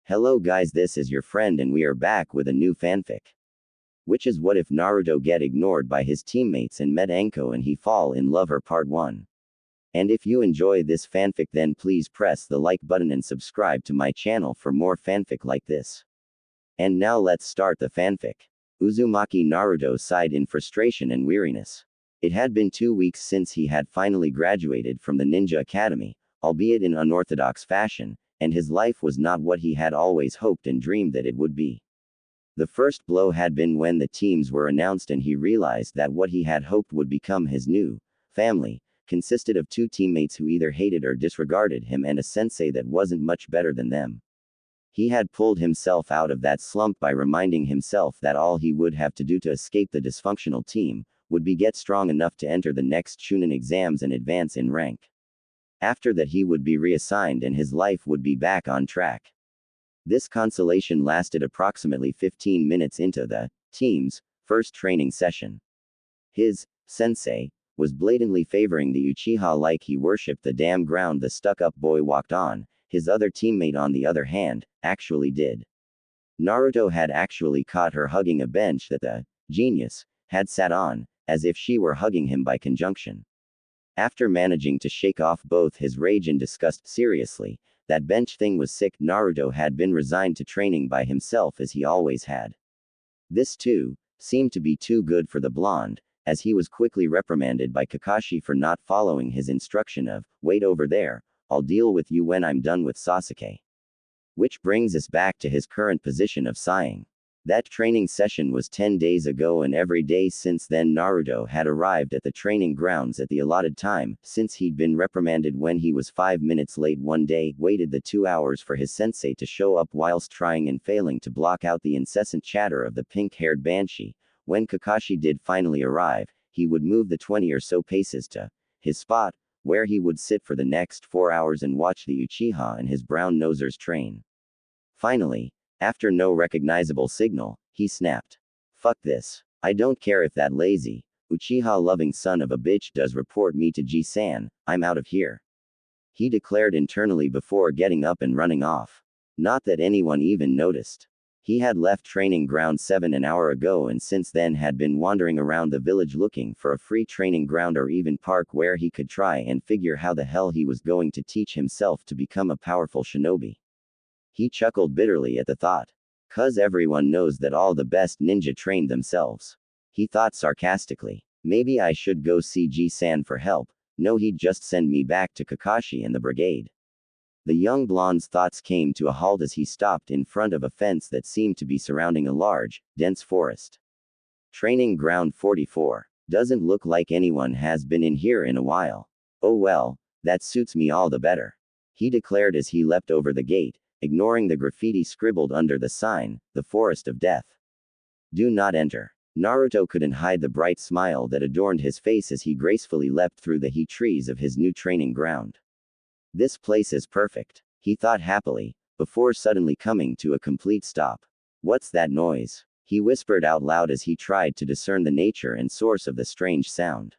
Hello guys, this is your friend and we are back with a new fanfic. Which is what if Naruto get ignored by his teammates and met Anko and he fall in love her part 1. And if you enjoy this fanfic then please press the like button and subscribe to my channel for more fanfic like this. And now let's start the fanfic. Uzumaki Naruto sighed in frustration and weariness. It had been 2 weeks since he had finally graduated from the ninja academy, albeit in unorthodox fashion, and his life was not what he had always hoped and dreamed that it would be. The first blow had been when the teams were announced and he realized that what he had hoped would become his new family consisted of 2 teammates who either hated or disregarded him and a sensei that wasn't much better than them. He had pulled himself out of that slump by reminding himself that all he would have to do to escape the dysfunctional team would be get strong enough to enter the next Chunin exams and advance in rank. After that he would be reassigned and his life would be back on track. This consolation lasted approximately 15 minutes into the team's first training session. His sensei was blatantly favoring the Uchiha like he worshipped the damn ground the stuck-up boy walked on. His other teammate on the other hand, actually did. Naruto had actually caught her hugging a bench that the genius had sat on, as if she were hugging him by conjunction. After managing to shake off both his rage and disgust seriously, that bench thing was sick. Naruto had been resigned to training by himself as he always had. This too seemed to be too good for the blonde, as he was quickly reprimanded by Kakashi for not following his instruction of, "Wait over there, I'll deal with you when I'm done with Sasuke." Which brings us back to his current position of sighing. That training session was 10 days ago and every day since then Naruto had arrived at the training grounds at the allotted time, since he'd been reprimanded when he was 5 minutes late one day, waited the 2 hours for his sensei to show up whilst trying and failing to block out the incessant chatter of the pink-haired banshee. When Kakashi did finally arrive, he would move the 20 or so paces to his spot, where he would sit for the next 4 hours and watch the Uchiha and his brown nosers train. Finally, after no recognizable signal, he snapped. "Fuck this. I don't care if that lazy, Uchiha-loving son of a bitch does report me to G-san, I'm out of here," he declared internally before getting up and running off. Not that anyone even noticed. He had left training ground 7 an hour ago and since then had been wandering around the village looking for a free training ground or even park where he could try and figure how the hell he was going to teach himself to become a powerful shinobi. He chuckled bitterly at the thought. "'Cause everyone knows that all the best ninja trained themselves," he thought sarcastically. "Maybe I should go see G-san for help. No, he'd just send me back to Kakashi and the brigade." The young blonde's thoughts came to a halt as he stopped in front of a fence that seemed to be surrounding a large, dense forest. Training ground 44. Doesn't look like anyone has been in here in a while. Oh well, that suits me all the better, he declared as he leapt over the gate, ignoring the graffiti scribbled under the sign, "The Forest of Death. Do not enter." Naruto couldn't hide the bright smile that adorned his face as he gracefully leapt through the heat trees of his new training ground. "This place is perfect," he thought happily, before suddenly coming to a complete stop. "What's that noise?" he whispered out loud as he tried to discern the nature and source of the strange sound.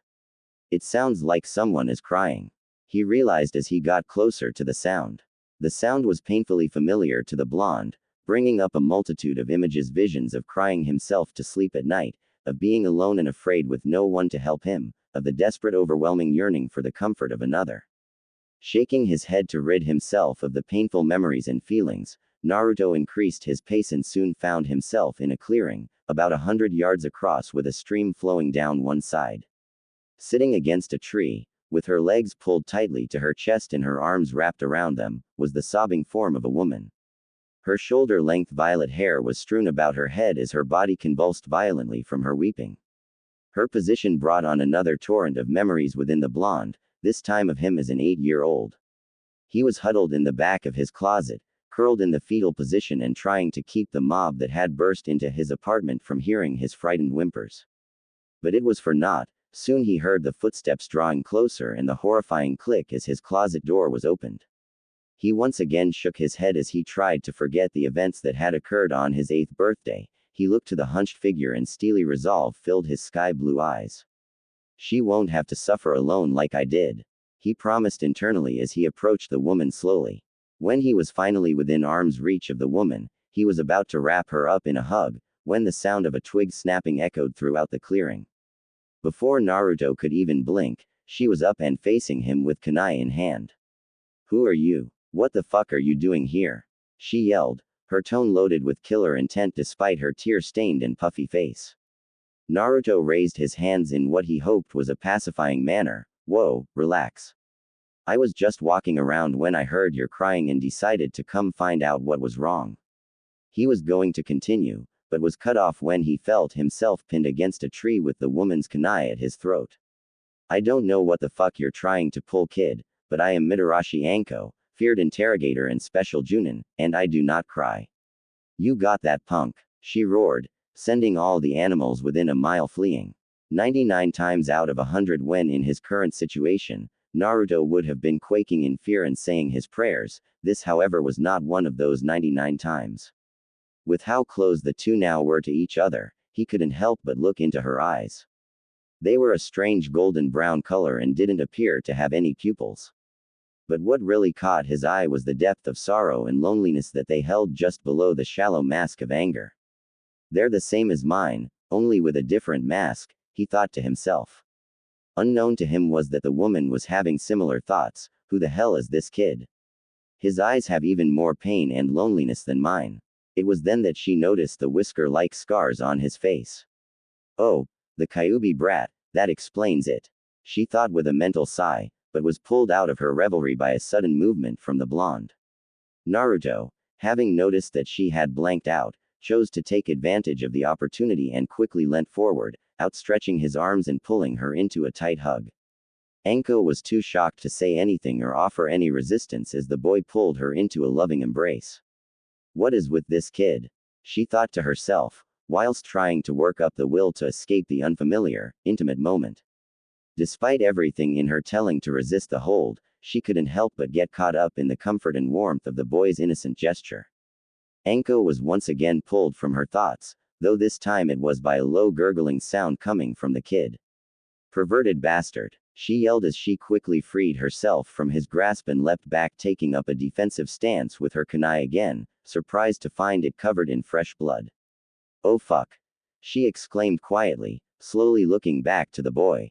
"It sounds like someone is crying," he realized as he got closer to the sound. The sound was painfully familiar to the blonde, bringing up a multitude of images, visions of crying himself to sleep at night, of being alone and afraid with no one to help him, of the desperate overwhelming yearning for the comfort of another. Shaking his head to rid himself of the painful memories and feelings, Naruto increased his pace and soon found himself in a clearing, about 100 yards across with a stream flowing down one side. Sitting against a tree, with her legs pulled tightly to her chest and her arms wrapped around them, was the sobbing form of a woman. Her shoulder-length violet hair was strewn about her head as her body convulsed violently from her weeping. Her position brought on another torrent of memories within the blonde, this time of him as an 8-year-old. He was huddled in the back of his closet, curled in the fetal position and trying to keep the mob that had burst into his apartment from hearing his frightened whimpers. But it was for naught. Soon he heard the footsteps drawing closer and the horrifying click as his closet door was opened. He once again shook his head as he tried to forget the events that had occurred on his 8th birthday. He looked to the hunched figure and steely resolve filled his sky-blue eyes. "She won't have to suffer alone like I did," he promised internally as he approached the woman slowly. When he was finally within arm's reach of the woman, he was about to wrap her up in a hug, when the sound of a twig snapping echoed throughout the clearing. Before Naruto could even blink, she was up and facing him with kunai in hand. "Who are you? What the fuck are you doing here?" she yelled, her tone loaded with killer intent despite her tear-stained and puffy face. Naruto raised his hands in what he hoped was a pacifying manner. "Whoa, relax. I was just walking around when I heard your crying and decided to come find out what was wrong." He was going to continue, but was cut off when he felt himself pinned against a tree with the woman's kunai at his throat. "I don't know what the fuck you're trying to pull, kid, but I am Mitarashi Anko, feared interrogator and special Junin, and I do not cry." "You got that, punk," she roared, sending all the animals within a mile fleeing. 99 times out of 100 when in his current situation, Naruto would have been quaking in fear and saying his prayers. This however was not one of those 99 times. With how close the two now were to each other, he couldn't help but look into her eyes. They were a strange golden brown color and didn't appear to have any pupils. But what really caught his eye was the depth of sorrow and loneliness that they held just below the shallow mask of anger. "They're the same as mine, only with a different mask," he thought to himself. Unknown to him was that the woman was having similar thoughts. "Who the hell is this kid? His eyes have even more pain and loneliness than mine." It was then that she noticed the whisker-like scars on his face. "Oh, the Kyuubi brat, that explains it," she thought with a mental sigh, but was pulled out of her revelry by a sudden movement from the blonde. Naruto, having noticed that she had blanked out, chose to take advantage of the opportunity and quickly leant forward, outstretching his arms and pulling her into a tight hug. Anko was too shocked to say anything or offer any resistance as the boy pulled her into a loving embrace. "What is with this kid?" she thought to herself, whilst trying to work up the will to escape the unfamiliar, intimate moment. Despite everything in her telling to resist the hold, she couldn't help but get caught up in the comfort and warmth of the boy's innocent gesture. Anko was once again pulled from her thoughts, though this time it was by a low gurgling sound coming from the kid. "Perverted bastard," she yelled as she quickly freed herself from his grasp and leapt back, taking up a defensive stance with her kunai again, surprised to find it covered in fresh blood. "Oh fuck," she exclaimed quietly, slowly looking back to the boy.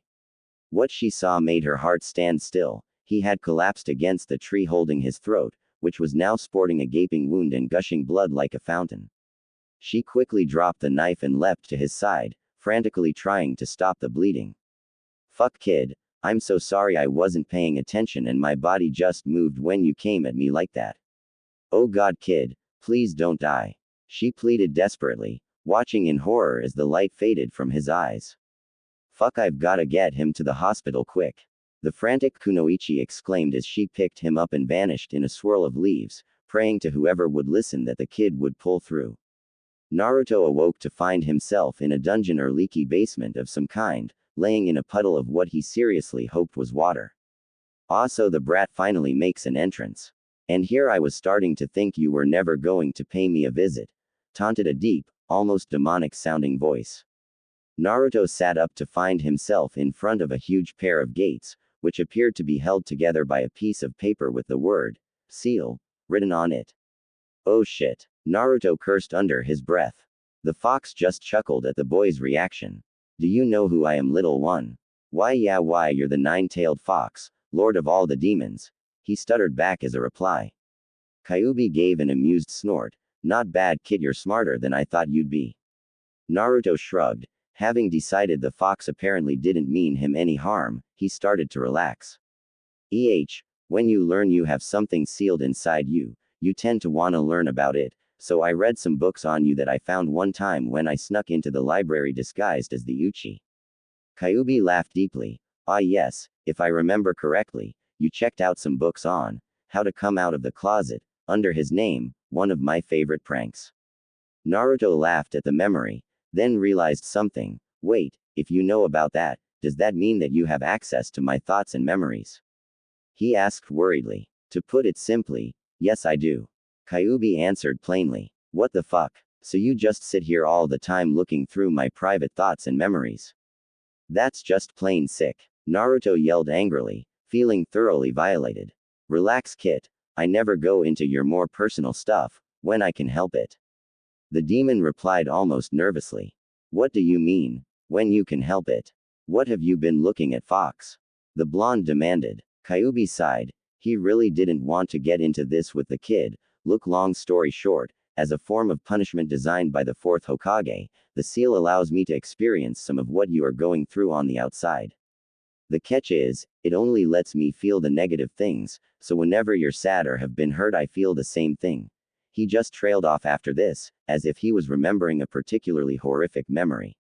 What she saw made her heart stand still. He had collapsed against the tree holding his throat, which was now sporting a gaping wound and gushing blood like a fountain. She quickly dropped the knife and leapt to his side, frantically trying to stop the bleeding. "Fuck kid, I'm so sorry, I wasn't paying attention and my body just moved when you came at me like that. Oh god kid, please don't die," she pleaded desperately, watching in horror as the light faded from his eyes. "Fuck, I've gotta get him to the hospital quick," the frantic Kunoichi exclaimed as she picked him up and vanished in a swirl of leaves, praying to whoever would listen that the kid would pull through. Naruto awoke to find himself in a dungeon or leaky basement of some kind, laying in a puddle of what he seriously hoped was water. "Ah, so the brat finally makes an entrance. And here I was starting to think you were never going to pay me a visit," taunted a deep, almost demonic-sounding voice. Naruto sat up to find himself in front of a huge pair of gates, which appeared to be held together by a piece of paper with the word, "seal," written on it. "Oh shit," Naruto cursed under his breath. The fox just chuckled at the boy's reaction. "Do you know who I am, little one?" "Why yeah, why you're the nine-tailed fox, lord of all the demons," he stuttered back as a reply. Kyuubi gave an amused snort. "Not bad kid, you're smarter than I thought you'd be." Naruto shrugged. Having decided the fox apparently didn't mean him any harm, he started to relax. When you learn you have something sealed inside you, you tend to wanna learn about it, so I read some books on you that I found one time when I snuck into the library disguised as the Uchi. Kyuubi laughed deeply. "Ah yes, if I remember correctly, you checked out some books on how to come out of the closet, under his name, one of my favorite pranks." Naruto laughed at the memory, then realized something. "Wait, if you know about that, does that mean that you have access to my thoughts and memories?" he asked worriedly. "To put it simply, yes I do," Kyuubi answered plainly. "What the fuck? So you just sit here all the time looking through my private thoughts and memories? That's just plain sick," Naruto yelled angrily, feeling thoroughly violated. "Relax kid, I never go into your more personal stuff, when I can help it. The demon replied almost nervously. What do you mean, when you can help it? What have you been looking at, Fox? The blonde demanded. Kyuubi sighed. He really didn't want to get into this with the kid. Look, long story short, as a form of punishment designed by the fourth Hokage, the seal allows me to experience some of what you are going through on the outside. The catch is, it only lets me feel the negative things, so whenever you're sad or have been hurt, I feel the same thing. He just trailed off after this, as if he was remembering a particularly horrific memory.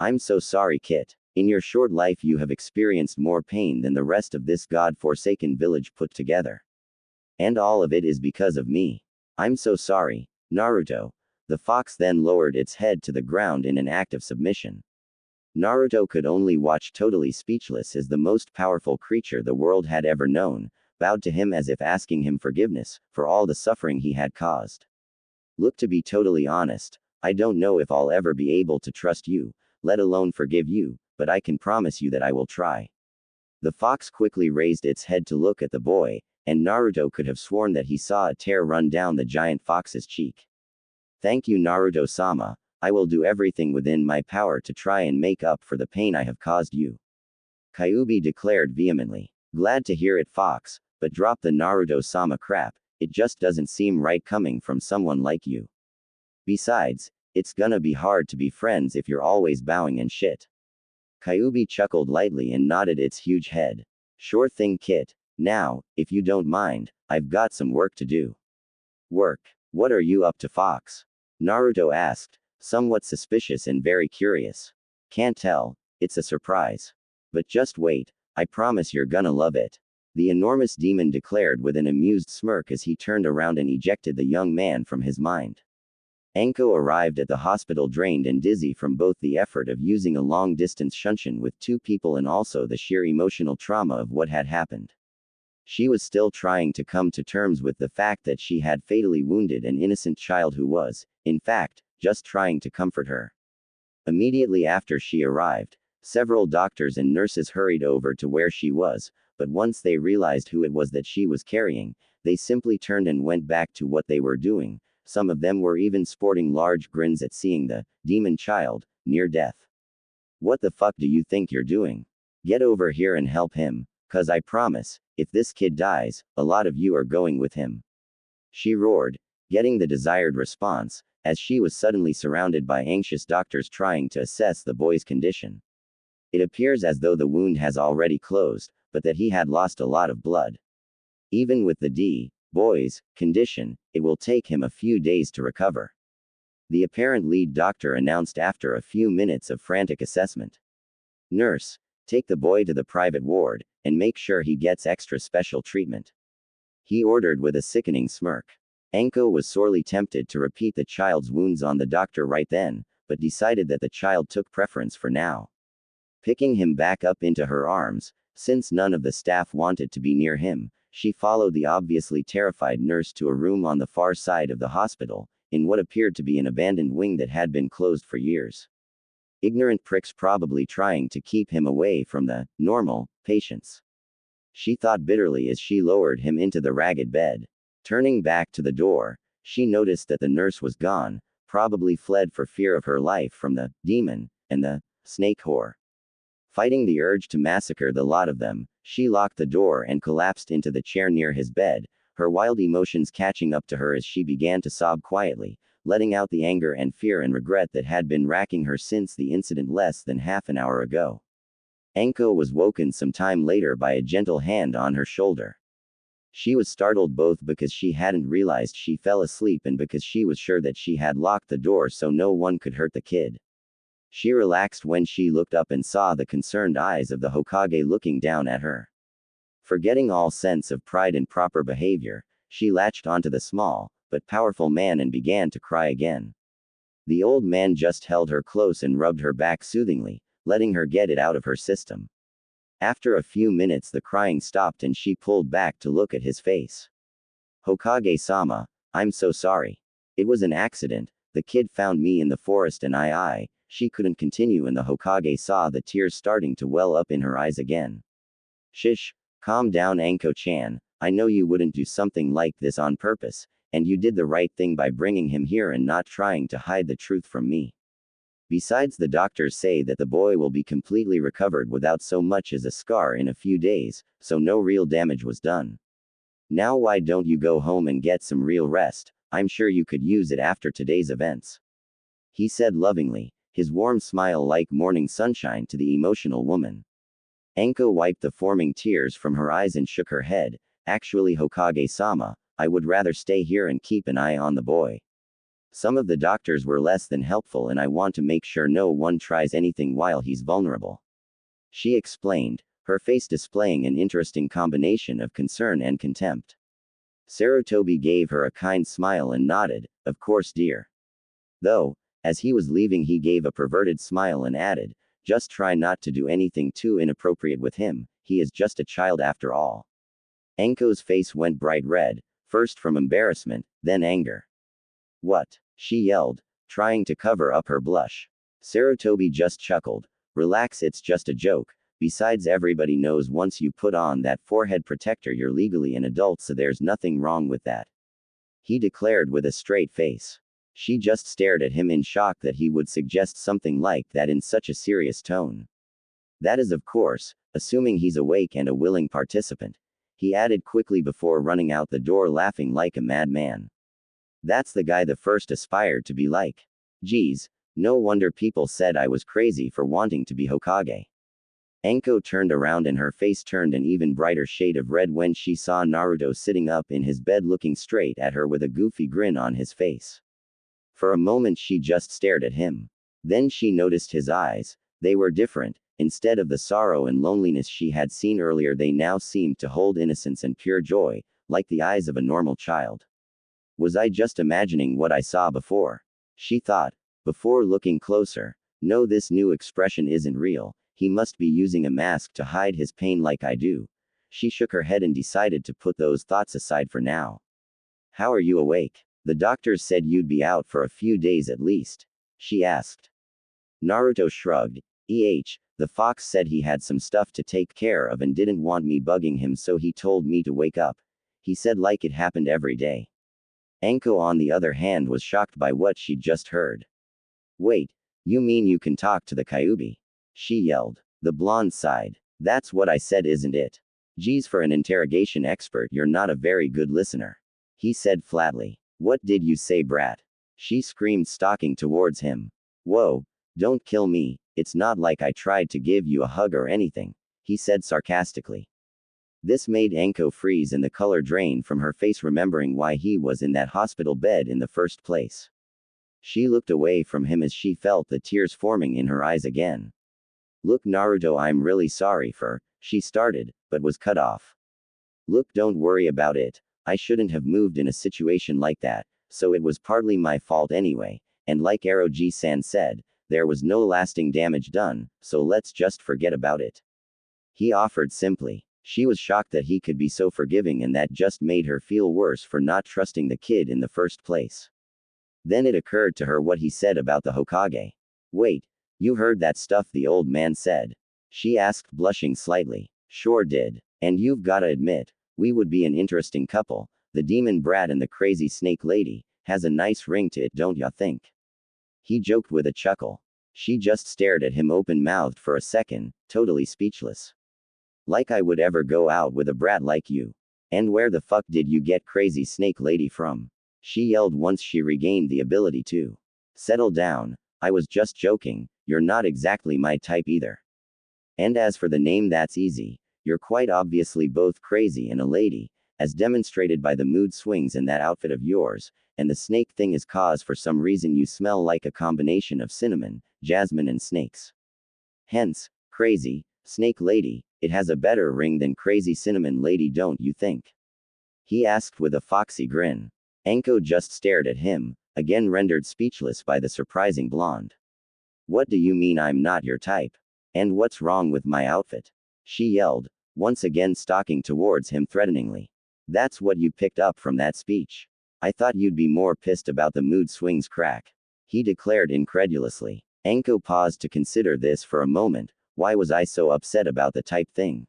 I'm so sorry, Kit. In your short life, you have experienced more pain than the rest of this god-forsaken village put together. And all of it is because of me. I'm so sorry, Naruto. The fox then lowered its head to the ground in an act of submission. Naruto could only watch, totally speechless, as the most powerful creature the world had ever known bowed to him as if asking him forgiveness for all the suffering he had caused. Look, to be totally honest, I don't know if I'll ever be able to trust you, let alone forgive you, but I can promise you that I will try. The fox quickly raised its head to look at the boy, and Naruto could have sworn that he saw a tear run down the giant fox's cheek. Thank you, Naruto-sama. I will do everything within my power to try and make up for the pain I have caused you. Kyuubi declared vehemently. Glad to hear it, Fox, but drop the Naruto-sama crap, it just doesn't seem right coming from someone like you. Besides, it's gonna be hard to be friends if you're always bowing and shit. Kyuubi chuckled lightly and nodded its huge head. Sure thing, Kit. Now, if you don't mind, I've got some work to do. Work? What are you up to, Fox? Naruto asked, somewhat suspicious and very curious. Can't tell, it's a surprise. But just wait, I promise you're gonna love it. The enormous demon declared with an amused smirk as he turned around and ejected the young man from his mind. Anko arrived at the hospital drained and dizzy from both the effort of using a long-distance shunshin with two people and also the sheer emotional trauma of what had happened. She was still trying to come to terms with the fact that she had fatally wounded an innocent child who was, in fact, just trying to comfort her. Immediately after she arrived, several doctors and nurses hurried over to where she was, but once they realized who it was that she was carrying, they simply turned and went back to what they were doing. Some of them were even sporting large grins at seeing the demon child near death. What the fuck do you think you're doing? Get over here and help him, 'cause I promise, if this kid dies, a lot of you are going with him. She roared, getting the desired response, as she was suddenly surrounded by anxious doctors trying to assess the boy's condition. It appears as though the wound has already closed, but that he had lost a lot of blood. Even with the boy's condition, it will take him a few days to recover. The apparent lead doctor announced after a few minutes of frantic assessment. Nurse, take the boy to the private ward, and make sure he gets extra special treatment. He ordered with a sickening smirk. Anko was sorely tempted to repeat the child's wounds on the doctor right then, but decided that the child took preference for now. Picking him back up into her arms, since none of the staff wanted to be near him, she followed the obviously terrified nurse to a room on the far side of the hospital, in what appeared to be an abandoned wing that had been closed for years. Ignorant pricks probably trying to keep him away from the normal patients. She thought bitterly as she lowered him into the ragged bed. Turning back to the door, she noticed that the nurse was gone, probably fled for fear of her life from the demon and the snake whore. Fighting the urge to massacre the lot of them, she locked the door and collapsed into the chair near his bed, her wild emotions catching up to her as she began to sob quietly, letting out the anger and fear and regret that had been racking her since the incident less than half an hour ago. Anko was woken some time later by a gentle hand on her shoulder. She was startled both because she hadn't realized she fell asleep and because she was sure that she had locked the door so no one could hurt the kid. She relaxed when she looked up and saw the concerned eyes of the Hokage looking down at her. Forgetting all sense of pride and proper behavior, she latched onto the small, but powerful man and began to cry again. The old man just held her close and rubbed her back soothingly, letting her get it out of her system. After a few minutes the crying stopped and she pulled back to look at his face. Hokage-sama, I'm so sorry. It was an accident, the kid found me in the forest and she couldn't continue and the Hokage saw the tears starting to well up in her eyes again. Shish, calm down Anko-chan, I know you wouldn't do something like this on purpose, and you did the right thing by bringing him here and not trying to hide the truth from me. Besides, the doctors say that the boy will be completely recovered without so much as a scar in a few days, so no real damage was done. Now why don't you go home and get some real rest? I'm sure you could use it after today's events. He said lovingly, his warm smile like morning sunshine to the emotional woman. Anko wiped the forming tears from her eyes and shook her head. Actually, Hokage-sama, I would rather stay here and keep an eye on the boy. Some of the doctors were less than helpful and I want to make sure no one tries anything while he's vulnerable. She explained, her face displaying an interesting combination of concern and contempt. Sarutobi gave her a kind smile and nodded, of course dear. Though, as he was leaving he gave a perverted smile and added, just try not to do anything too inappropriate with him, he is just a child after all. Anko's face went bright red, first from embarrassment, then anger. What? She yelled, trying to cover up her blush. Sarutobi just chuckled. Relax, it's just a joke. Besides, everybody knows once you put on that forehead protector you're legally an adult, so there's nothing wrong with that. He declared with a straight face. She just stared at him in shock that he would suggest something like that in such a serious tone. That is, of course, assuming he's awake and a willing participant. He added quickly before running out the door laughing like a madman. That's the guy the first aspired to be like. Geez, no wonder people said I was crazy for wanting to be Hokage. Anko turned around and her face turned an even brighter shade of red when she saw Naruto sitting up in his bed looking straight at her with a goofy grin on his face. For a moment she just stared at him. Then she noticed his eyes. They were different. Instead of the sorrow and loneliness she had seen earlier, they now seemed to hold innocence and pure joy, like the eyes of a normal child. Was I just imagining what I saw before? She thought, before looking closer. No, this new expression isn't real. He must be using a mask to hide his pain like I do. She shook her head and decided to put those thoughts aside for now. How are you awake? The doctors said you'd be out for a few days at least. She asked. Naruto shrugged. The fox said he had some stuff to take care of and didn't want me bugging him, so he told me to wake up. He said like it happened every day. Anko on the other hand was shocked by what she'd just heard. Wait, you mean you can talk to the Kyuubi? She yelled. The blonde sighed. That's what I said, isn't it? Geez, for an interrogation expert you're not a very good listener. He said flatly. What did you say, brat? She screamed, stalking towards him. Whoa, don't kill me, it's not like I tried to give you a hug or anything, he said sarcastically. This made Anko freeze and the color drain from her face, remembering why he was in that hospital bed in the first place. She looked away from him as she felt the tears forming in her eyes again. Look, Naruto, I'm really sorry for, she started, but was cut off. Look, don't worry about it. I shouldn't have moved in a situation like that, so it was partly my fault anyway, and like Eroji-san said, there was no lasting damage done, so let's just forget about it. He offered simply. She was shocked that he could be so forgiving, and that just made her feel worse for not trusting the kid in the first place. Then it occurred to her what he said about the Hokage. Wait, you heard that stuff the old man said? She asked, blushing slightly. Sure did. And you've gotta admit, we would be an interesting couple. The demon brat and the crazy snake lady has a nice ring to it, don't ya think? He joked with a chuckle. She just stared at him open-mouthed for a second, totally speechless. Like I would ever go out with a brat like you. And where the fuck did you get crazy snake lady from? She yelled once she regained the ability to settle down. I was just joking, you're not exactly my type either. And as for the name, that's easy. You're quite obviously both crazy and a lady, as demonstrated by the mood swings in that outfit of yours, and the snake thing is cause for some reason you smell like a combination of cinnamon, jasmine and snakes. Hence, crazy, snake lady, it has a better ring than crazy cinnamon lady, don't you think? He asked with a foxy grin. Anko just stared at him, again rendered speechless by the surprising blonde. What do you mean I'm not your type? And what's wrong with my outfit? She yelled, once again stalking towards him threateningly. That's what you picked up from that speech. I thought you'd be more pissed about the mood swings crack. He declared incredulously. Anko paused to consider this for a moment. Why was I so upset about the type thing?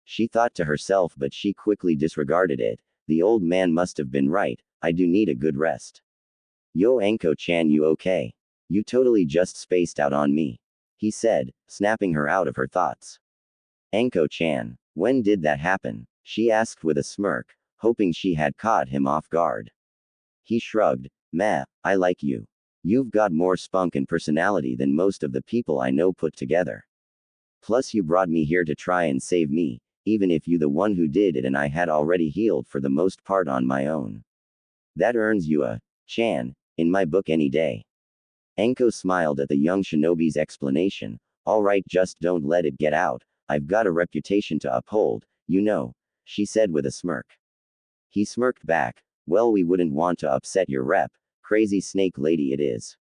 She thought to herself, but she quickly disregarded it. The old man must have been right. I do need a good rest. Yo Anko-chan, you okay? You totally just spaced out on me, he said, snapping her out of her thoughts. Anko-chan, when did that happen? She asked with a smirk, hoping she had caught him off guard. He shrugged. Meh, I like you. You've got more spunk and personality than most of the people I know put together. Plus you brought me here to try and save me, even if you the one who did it and I had already healed for the most part on my own. That earns you a chan in my book any day. Anko smiled at the young shinobi's explanation. Alright, just don't let it get out. I've got a reputation to uphold, you know, she said with a smirk. He smirked back. Well, we wouldn't want to upset your rep, crazy snake lady it is,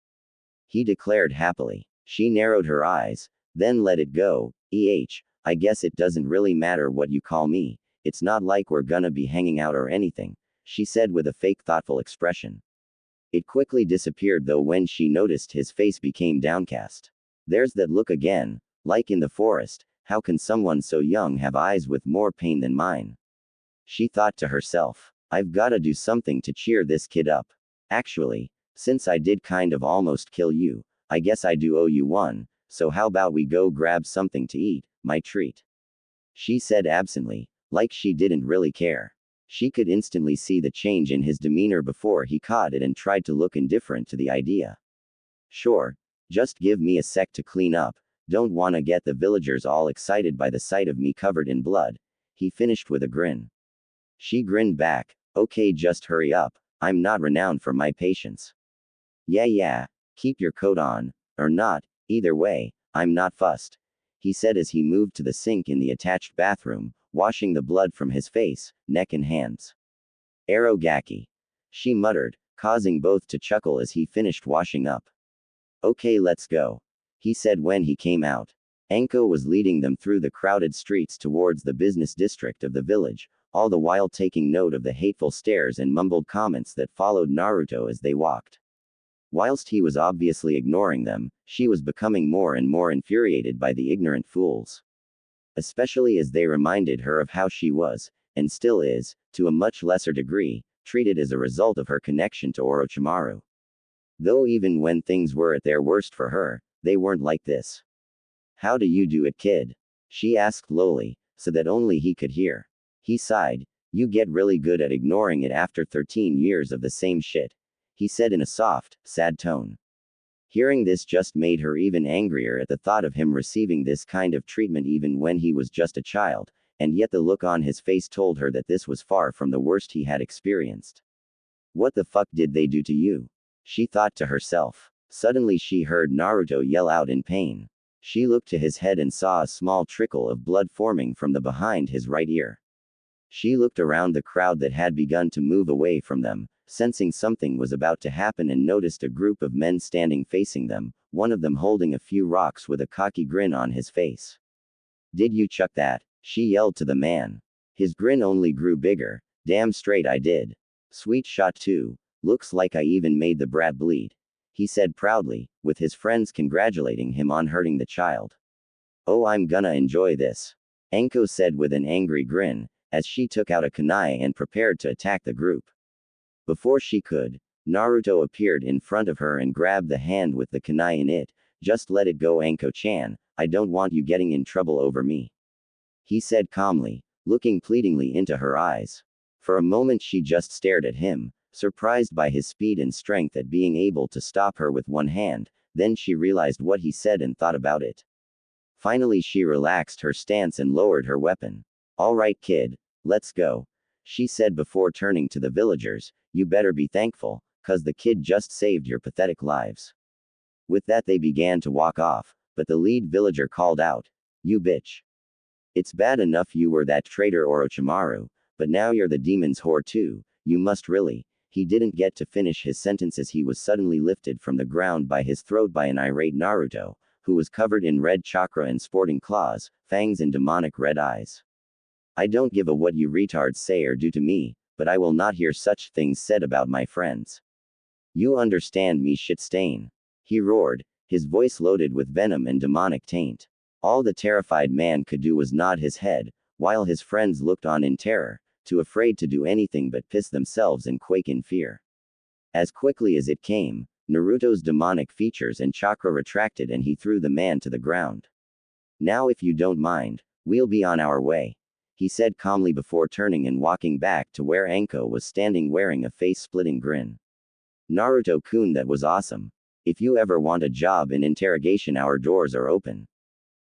he declared happily. She narrowed her eyes, then let it go. I guess it doesn't really matter what you call me, it's not like we're gonna be hanging out or anything, she said with a fake thoughtful expression. It quickly disappeared though when she noticed his face became downcast. There's that look again, like in the forest. How can someone so young have eyes with more pain than mine? She thought to herself. I've gotta do something to cheer this kid up. Actually, since I did kind of almost kill you, I guess I do owe you one, so how about we go grab something to eat, my treat? She said absently, like she didn't really care. She could instantly see the change in his demeanor before he caught it and tried to look indifferent to the idea. Sure, just give me a sec to clean up, don't wanna get the villagers all excited by the sight of me covered in blood, he finished with a grin. She grinned back. Okay, just hurry up, I'm not renowned for my patience. Yeah, keep your coat on, or not, either way, I'm not fussed, he said as he moved to the sink in the attached bathroom, washing the blood from his face, neck and hands. Arogaki, she muttered, causing both to chuckle as he finished washing up. Okay, let's go, he said when he came out. Anko was leading them through the crowded streets towards the business district of the village, all the while taking note of the hateful stares and mumbled comments that followed Naruto as they walked. Whilst he was obviously ignoring them, she was becoming more and more infuriated by the ignorant fools. Especially as they reminded her of how she was, and still is, to a much lesser degree, treated as a result of her connection to Orochimaru. Though even when things were at their worst for her, they weren't like this. How do you do it, kid? She asked lowly, so that only he could hear. He sighed. You get really good at ignoring it after 13 years of the same shit, he said in a soft, sad tone. Hearing this just made her even angrier at the thought of him receiving this kind of treatment even when he was just a child, and yet the look on his face told her that this was far from the worst he had experienced. What the fuck did they do to you? She thought to herself. Suddenly she heard Naruto yell out in pain. She looked to his head and saw a small trickle of blood forming from the behind his right ear. She looked around the crowd that had begun to move away from them, sensing something was about to happen, and noticed a group of men standing facing them, one of them holding a few rocks with a cocky grin on his face. Did you chuck that? She yelled to the man. His grin only grew bigger. Damn straight I did. Sweet shot too. Looks like I even made the brat bleed, he said proudly, with his friends congratulating him on hurting the child. Oh, I'm gonna enjoy this, Anko said with an angry grin, as she took out a kunai and prepared to attack the group. Before she could, Naruto appeared in front of her and grabbed the hand with the kunai in it. Just let it go, Anko-chan, I don't want you getting in trouble over me, he said calmly, looking pleadingly into her eyes. For a moment she just stared at him, surprised by his speed and strength at being able to stop her with one hand, then she realized what he said and thought about it. Finally she relaxed her stance and lowered her weapon. Alright kid, let's go, she said before turning to the villagers, you better be thankful, cause the kid just saved your pathetic lives. With that they began to walk off, but the lead villager called out, you bitch. It's bad enough you were that traitor Orochimaru, but now you're the demon's whore too, you must really. He didn't get to finish his sentence as he was suddenly lifted from the ground by his throat by an irate Naruto, who was covered in red chakra and sporting claws, fangs and demonic red eyes. I don't give a what you retards say or do to me, but I will not hear such things said about my friends. You understand me, shit stain? He roared, his voice loaded with venom and demonic taint. All the terrified man could do was nod his head, while his friends looked on in terror, too afraid to do anything but piss themselves and quake in fear. As quickly as it came, Naruto's demonic features and chakra retracted and he threw the man to the ground. Now if you don't mind, we'll be on our way, he said calmly before turning and walking back to where Anko was standing wearing a face-splitting grin. Naruto-kun, that was awesome. If you ever want a job in interrogation, our doors are open,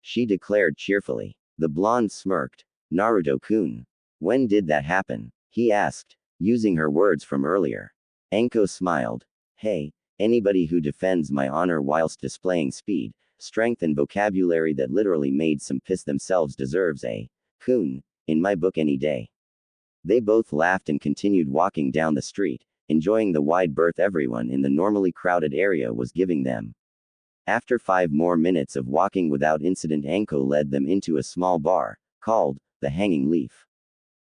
she declared cheerfully. The blonde smirked. Naruto-kun. When did that happen? He asked, using her words from earlier. Anko smiled. Hey, anybody who defends my honor whilst displaying speed, strength and vocabulary that literally made some piss themselves deserves a kun in my book any day. They both laughed and continued walking down the street, enjoying the wide berth everyone in the normally crowded area was giving them. After 5 more minutes of walking without incident, Anko led them into a small bar, called the Hanging Leaf.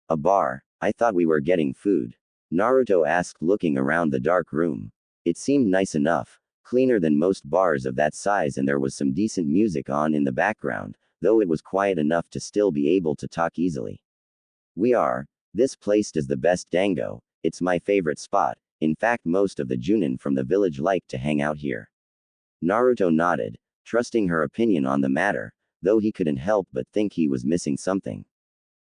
A bar? I thought we were getting food, Naruto asked, looking around the dark room. It seemed nice enough, cleaner than most bars of that size, and there was some decent music on in the background, though it was quiet enough to still be able to talk easily. This place does the best dango, it's my favorite spot, in fact most of the Junin from the village like to hang out here. Naruto nodded, trusting her opinion on the matter, though he couldn't help but think he was missing something.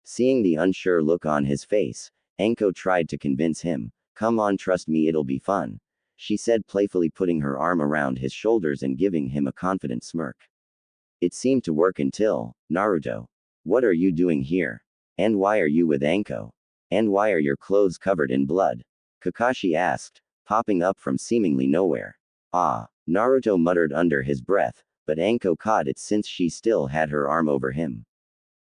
Seeing the unsure look on his face, Anko tried to convince him. Come on, trust me, it'll be fun, she said, playfully putting her arm around his shoulders and giving him a confident smirk. It seemed to work until, Naruto. What are you doing here? And why are you with Anko? And why are your clothes covered in blood? Kakashi asked, popping up from seemingly nowhere. Ah, Naruto muttered under his breath, but Anko caught it since she still had her arm over him.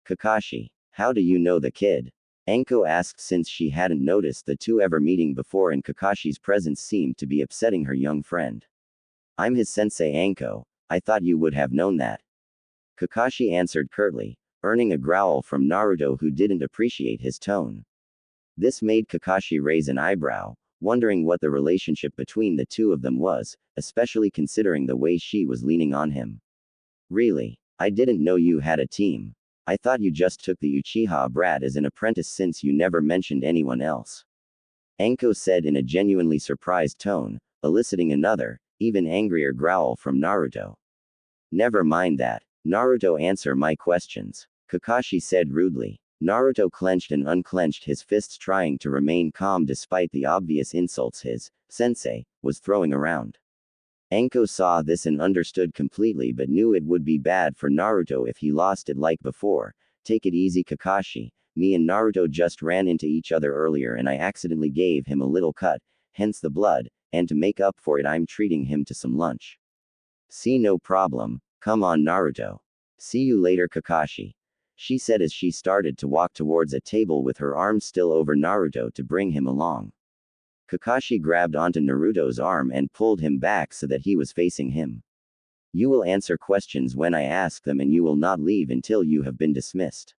Kakashi, how do you know the kid? Anko asked, since she hadn't noticed the two ever meeting before and Kakashi's presence seemed to be upsetting her young friend. I'm his sensei, Anko. I thought you would have known that, Kakashi answered curtly, earning a growl from Naruto, who didn't appreciate his tone. This made Kakashi raise an eyebrow, wondering what the relationship between the two of them was, especially considering the way she was leaning on him. Really? I didn't know you had a team. I thought you just took the Uchiha brat as an apprentice since you never mentioned anyone else, Anko said in a genuinely surprised tone, eliciting another, even angrier growl from Naruto. Never mind that. Naruto, answer my questions, Kakashi said rudely. Naruto clenched and unclenched his fists, trying to remain calm despite the obvious insults his sensei was throwing around. Anko saw this and understood completely, but knew it would be bad for Naruto if he lost it like before. Take it easy, Kakashi. Me and Naruto just ran into each other earlier and I accidentally gave him a little cut, hence the blood, and to make up for it I'm treating him to some lunch. See, no problem. Come on, Naruto. See you later, Kakashi, she said as she started to walk towards a table with her arms still over Naruto to bring him along. Kakashi grabbed onto Naruto's arm and pulled him back so that he was facing him. You will answer questions when I ask them and you will not leave until you have been dismissed.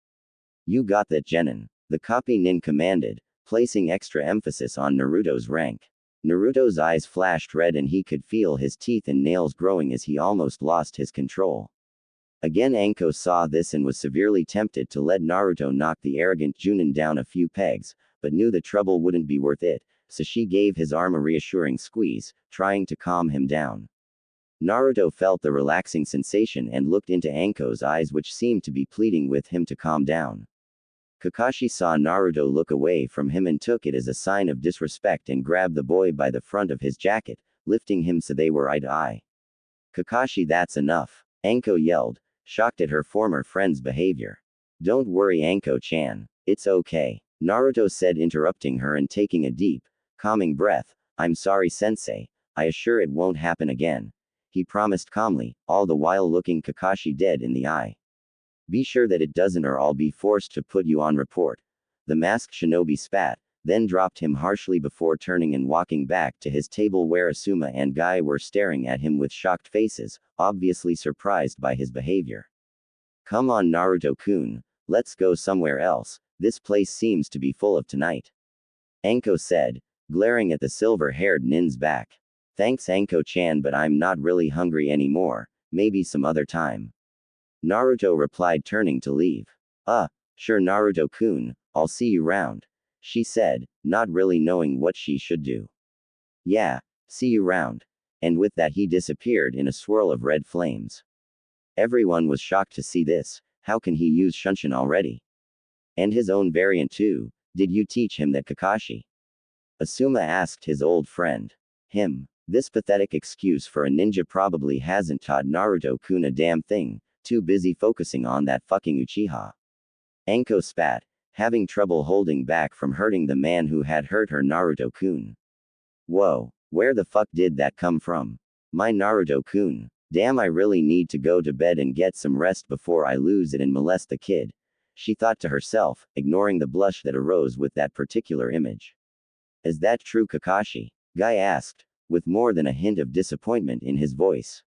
You got that, Genin? The copy nin commanded, placing extra emphasis on Naruto's rank. Naruto's eyes flashed red and he could feel his teeth and nails growing as he almost lost his control. Again, Anko saw this and was severely tempted to let Naruto knock the arrogant Junin down a few pegs, but knew the trouble wouldn't be worth it, so she gave his arm a reassuring squeeze, trying to calm him down. Naruto felt the relaxing sensation and looked into Anko's eyes, which seemed to be pleading with him to calm down. Kakashi saw Naruto look away from him and took it as a sign of disrespect and grabbed the boy by the front of his jacket, lifting him so they were eye to eye. Kakashi, that's enough, Anko yelled, shocked at her former friend's behavior. Don't worry, Anko-chan. It's okay, Naruto said, interrupting her and taking a deep, calming breath. I'm sorry, sensei. I assure it won't happen again, he promised calmly, all the while looking Kakashi dead in the eye. Be sure that it doesn't or I'll be forced to put you on report. The masked shinobi spat, then dropped him harshly before turning and walking back to his table where Asuma and Guy were staring at him with shocked faces, obviously surprised by his behavior. Come on, Naruto-kun, let's go somewhere else, this place seems to be full of tonight, Anko said, glaring at the silver-haired nin's back. Thanks, Anko-chan, but I'm not really hungry anymore, maybe some other time, Naruto replied, turning to leave. Sure, Naruto-kun, I'll see you round, she said, not really knowing what she should do. Yeah, see you round. And with that he disappeared in a swirl of red flames. Everyone was shocked to see this. How can he use Shunshin already? And his own variant too. Did you teach him that, Kakashi? Asuma asked his old friend. Him. This pathetic excuse for a ninja probably hasn't taught Naruto-kun a damn thing, too busy focusing on that fucking Uchiha. Anko spat, having trouble holding back from hurting the man who had hurt her. Naruto-kun. Whoa, where the fuck did that come from? My Naruto-kun. Damn, I really need to go to bed and get some rest before I lose it and molest the kid, she thought to herself, ignoring the blush that arose with that particular image. Is that true, Kakashi? Guy asked, with more than a hint of disappointment in his voice.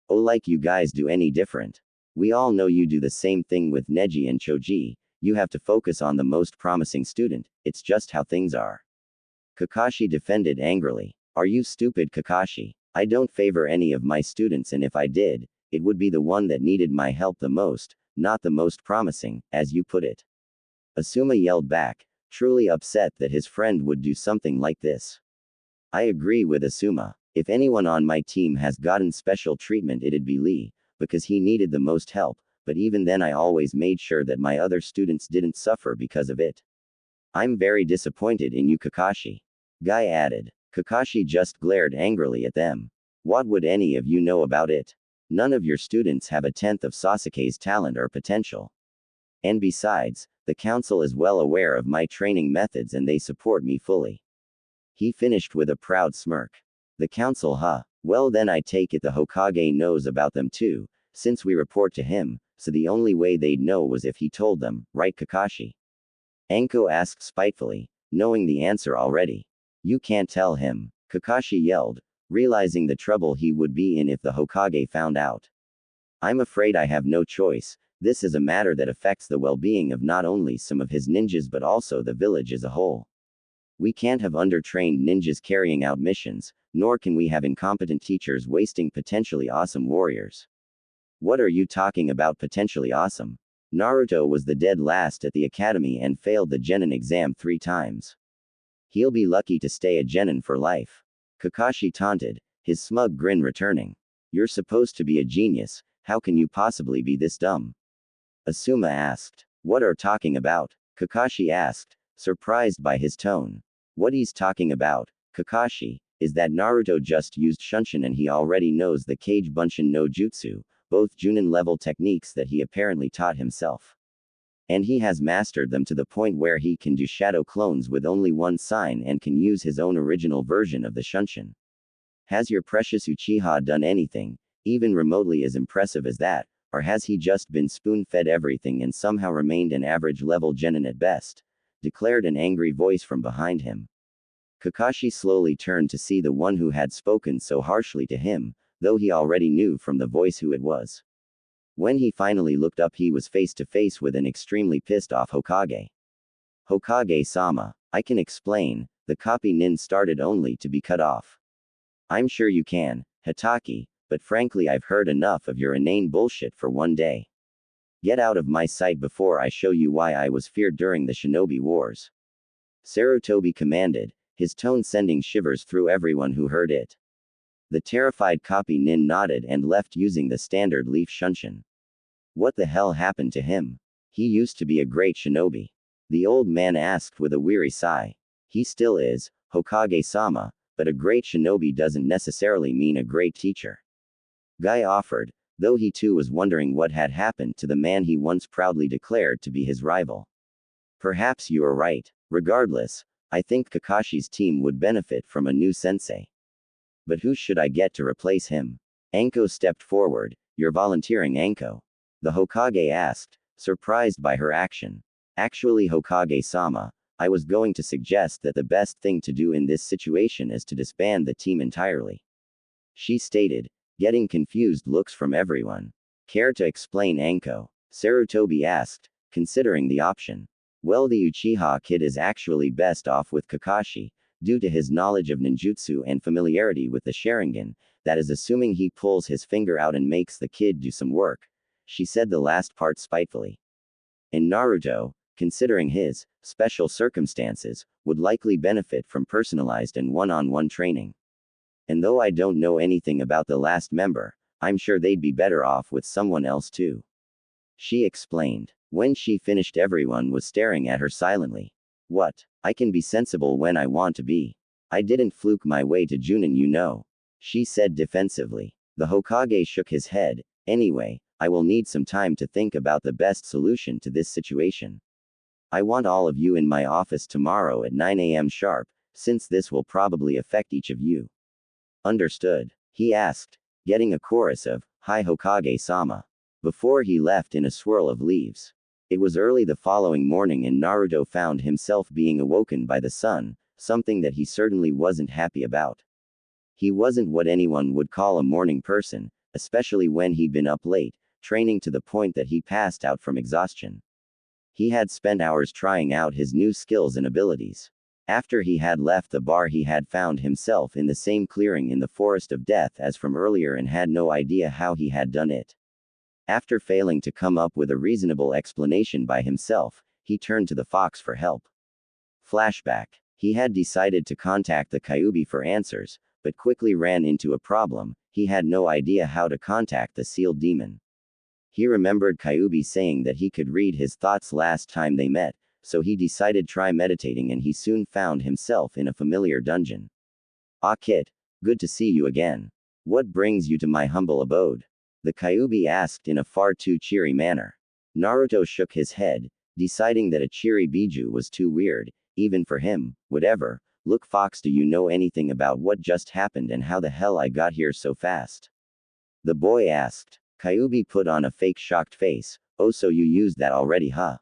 Oh, like you guys do any different? We all know you do the same thing with Neji and Choji. You have to focus on the most promising student, it's just how things are. Kakashi defended angrily. Are you stupid, Kakashi? I don't favor any of my students, and if I did, it would be the one that needed my help the most, not the most promising, as you put it. Asuma yelled back, truly upset that his friend would do something like this. I agree with Asuma. If anyone on my team has gotten special treatment, it'd be Lee, because he needed the most help, but even then I always made sure that my other students didn't suffer because of it. I'm very disappointed in you, Kakashi. Guy added. Kakashi just glared angrily at them. What would any of you know about it? None of your students have a tenth of Sasuke's talent or potential. And besides, the council is well aware of my training methods and they support me fully. He finished with a proud smirk. The council, huh? Well then I take it the Hokage knows about them too, since we report to him, so the only way they'd know was if he told them, right, Kakashi? Anko asked spitefully, knowing the answer already. You can't tell him, Kakashi yelled, realizing the trouble he would be in if the Hokage found out. I'm afraid I have no choice. This is a matter that affects the well-being of not only some of his ninjas but also the village as a whole. We can't have undertrained ninjas carrying out missions, nor can we have incompetent teachers wasting potentially awesome warriors. What are you talking about, potentially awesome? Naruto was the dead last at the academy and failed the Genin exam 3 times. He'll be lucky to stay a Genin for life. Kakashi taunted, his smug grin returning. You're supposed to be a genius, how can you possibly be this dumb? Asuma asked. What are talking about? Kakashi asked, surprised by his tone. What he's talking about, Kakashi, is that Naruto just used Shunshin and he already knows the Kage Bunshin no Jutsu, both Junin level techniques that he apparently taught himself. And he has mastered them to the point where he can do shadow clones with only one sign and can use his own original version of the Shunshin. Has your precious Uchiha done anything, even remotely as impressive as that, or has he just been spoon-fed everything and somehow remained an average level Genin at best? Declared an angry voice from behind him. Kakashi slowly turned to see the one who had spoken so harshly to him, though he already knew from the voice who it was. When he finally looked up, he was face to face with an extremely pissed off Hokage. Hokage-sama, I can explain, the copy nin started only to be cut off. I'm sure you can, Hitaki, but frankly I've heard enough of your inane bullshit for one day. Get out of my sight before I show you why I was feared during the Shinobi Wars. Sarutobi commanded, his tone sending shivers through everyone who heard it. The terrified copy nin nodded and left using the standard leaf Shunshin. What the hell happened to him? He used to be a great shinobi. The old man asked with a weary sigh. He still is, Hokage-sama, but a great shinobi doesn't necessarily mean a great teacher. Guy offered, though he too was wondering what had happened to the man he once proudly declared to be his rival. Perhaps you are right. Regardless, I think Kakashi's team would benefit from a new sensei. But who should I get to replace him? Anko stepped forward. You're volunteering, Anko? The Hokage asked, surprised by her action. Actually, Hokage-sama, I was going to suggest that the best thing to do in this situation is to disband the team entirely. She stated, getting confused looks from everyone. Care to explain, Anko? Sarutobi asked, considering the option. Well, the Uchiha kid is actually best off with Kakashi, due to his knowledge of ninjutsu and familiarity with the Sharingan, that is assuming he pulls his finger out and makes the kid do some work. She said the last part spitefully. And Naruto, considering his special circumstances, would likely benefit from personalized and one-on-one training. And though I don't know anything about the last member, I'm sure they'd be better off with someone else too. She explained. When she finished, everyone was staring at her silently. What? I can be sensible when I want to be. I didn't fluke my way to Junin, you know. She said defensively. The Hokage shook his head. Anyway, I will need some time to think about the best solution to this situation. I want all of you in my office tomorrow at 9 a.m. sharp, since this will probably affect each of you. Understood? He asked, getting a chorus of, "Hi Hokage-sama," before he left in a swirl of leaves. It was early the following morning and Naruto found himself being awoken by the sun, something that he certainly wasn't happy about. He wasn't what anyone would call a morning person, especially when he'd been up late, training to the point that he passed out from exhaustion. He had spent hours trying out his new skills and abilities. After he had left the bar, he had found himself in the same clearing in the forest of death as from earlier and had no idea how he had done it. After failing to come up with a reasonable explanation by himself, he turned to the fox for help. Flashback. He had decided to contact the Kyuubi for answers, but quickly ran into a problem. He had no idea how to contact the sealed demon. He remembered Kyuubi saying that he could read his thoughts last time they met, so he decided to try meditating, and he soon found himself in a familiar dungeon. "Ah Kit, good to see you again. What brings you to my humble abode?" the Kyuubi asked in a far too cheery manner. Naruto shook his head, deciding that a cheery biju was too weird, even for him. "Whatever. Look Fox, do you know anything about what just happened and how the hell I got here so fast?" the boy asked. Kyuubi put on a fake shocked face. "Oh, so you used that already, huh?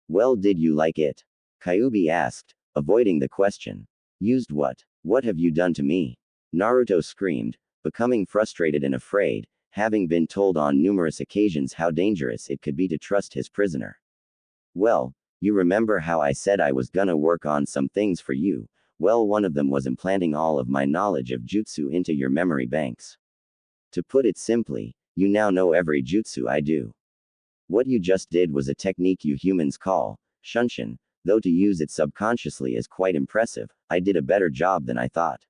Well, did you like it?" Kyuubi asked, avoiding the question. "Used what? What have you done to me?" Naruto screamed, becoming frustrated and afraid, having been told on numerous occasions how dangerous it could be to trust his prisoner. "Well, you remember how I said I was gonna work on some things for you? Well, one of them was implanting all of my knowledge of jutsu into your memory banks. To put it simply, you now know every jutsu I do. What you just did was a technique you humans call shunshin, though to use it subconsciously is quite impressive. I did a better job than I thought,"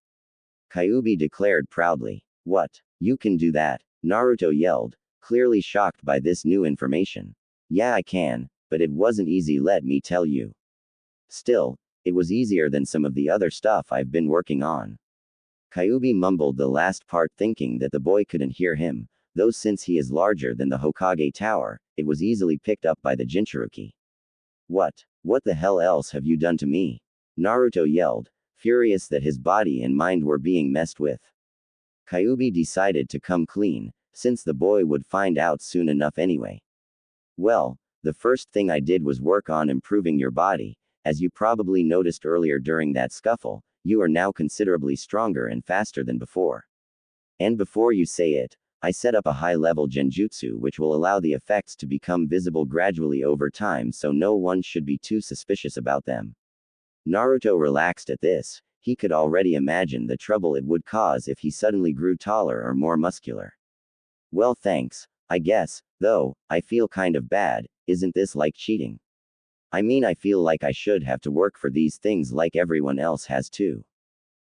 Kyuubi declared proudly. "What? You can do that?" Naruto yelled, clearly shocked by this new information. "Yeah, I can, but it wasn't easy, let me tell you. Still, it was easier than some of the other stuff I've been working on." Kyuubi mumbled the last part, thinking that the boy couldn't hear him, though since he is larger than the Hokage Tower, it was easily picked up by the Jinchuruki. What the hell else have you done to me?" Naruto yelled, furious that his body and mind were being messed with. Kyuubi decided to come clean, since the boy would find out soon enough anyway. "Well, the first thing I did was work on improving your body. As you probably noticed earlier during that scuffle, you are now considerably stronger and faster than before. And before you say it, I set up a high-level genjutsu which will allow the effects to become visible gradually over time, so no one should be too suspicious about them." Naruto relaxed at this. He could already imagine the trouble it would cause if he suddenly grew taller or more muscular. "Well, thanks, I guess, though, I feel kind of bad. Isn't this like cheating? I mean, I feel like I should have to work for these things like everyone else has too,"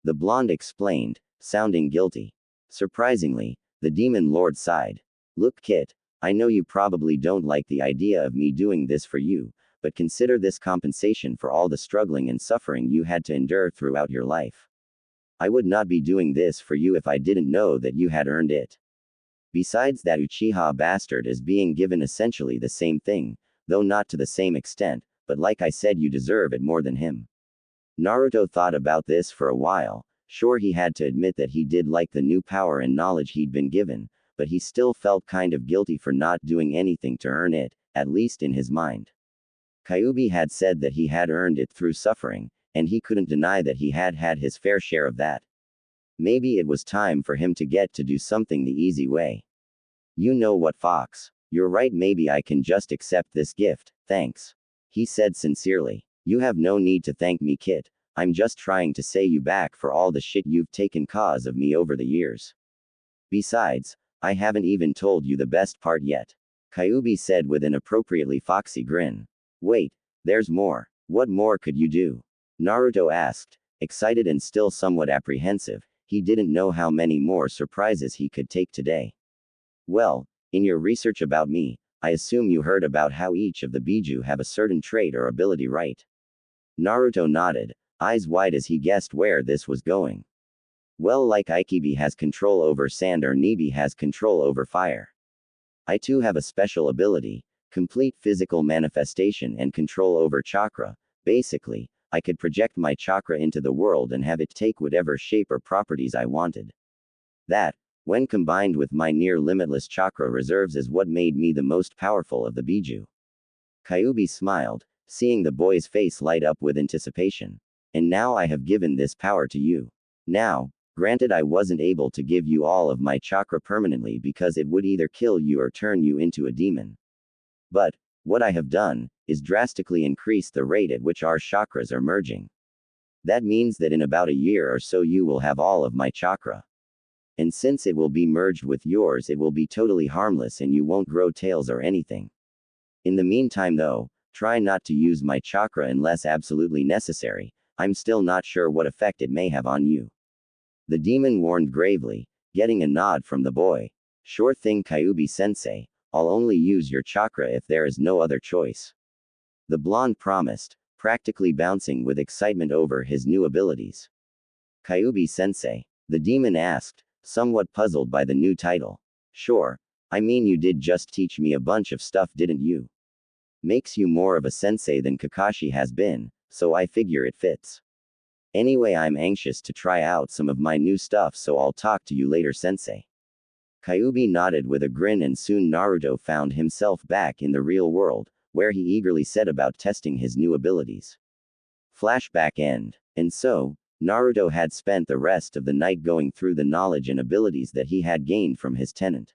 the blonde explained, sounding guilty. Surprisingly, the demon lord sighed. "Look Kit, I know you probably don't like the idea of me doing this for you, but consider this compensation for all the struggling and suffering you had to endure throughout your life. I would not be doing this for you if I didn't know that you had earned it. Besides, that Uchiha bastard is being given essentially the same thing, though not to the same extent, but like I said, you deserve it more than him." Naruto thought about this for a while. Sure, he had to admit that he did like the new power and knowledge he'd been given, but he still felt kind of guilty for not doing anything to earn it, at least in his mind. Kyuubi had said that he had earned it through suffering, and he couldn't deny that he had had his fair share of that. Maybe it was time for him to get to do something the easy way. "You know what, Fox? You're right, maybe I can just accept this gift, thanks," he said sincerely. "You have no need to thank me, Kit. I'm just trying to say you back for all the shit you've taken cause of me over the years. Besides, I haven't even told you the best part yet. Kyuubi said with an appropriately foxy grin. Wait, there's more. What more could you do? Naruto asked, excited and still somewhat apprehensive. He didn't know how many more surprises he could take today. Well, in your research about me, I assume you heard about how each of the Biju have a certain trait or ability, right? Naruto nodded, eyes wide as he guessed where this was going. Well, like Ikibi has control over sand or Nibi has control over fire. I too have a special ability, complete physical manifestation and control over chakra. Basically, I could project my chakra into the world and have it take whatever shape or properties I wanted. That, when combined with my near-limitless chakra reserves, is what made me the most powerful of the Biju. Kyuubi smiled, seeing the boy's face light up with anticipation. And now I have given this power to you. Now, granted I wasn't able to give you all of my chakra permanently because it would either kill you or turn you into a demon. But, what I have done, is drastically increase the rate at which our chakras are merging. That means that in about a year or so you will have all of my chakra. And since it will be merged with yours, it will be totally harmless and you won't grow tails or anything. In the meantime though, try not to use my chakra unless absolutely necessary. I'm still not sure what effect it may have on you. The demon warned gravely, getting a nod from the boy. Sure thing, Kyuubi-sensei, I'll only use your chakra if there is no other choice. The blonde promised, practically bouncing with excitement over his new abilities. Kyuubi-sensei, the demon asked, somewhat puzzled by the new title. Sure, I mean you did just teach me a bunch of stuff, didn't you? Makes you more of a sensei than Kakashi has been, so I figure it fits. Anyway, I'm anxious to try out some of my new stuff, so I'll talk to you later, sensei. Kyuubi nodded with a grin, and soon Naruto found himself back in the real world, where he eagerly set about testing his new abilities. Flashback end. And so, Naruto had spent the rest of the night going through the knowledge and abilities that he had gained from his tenant.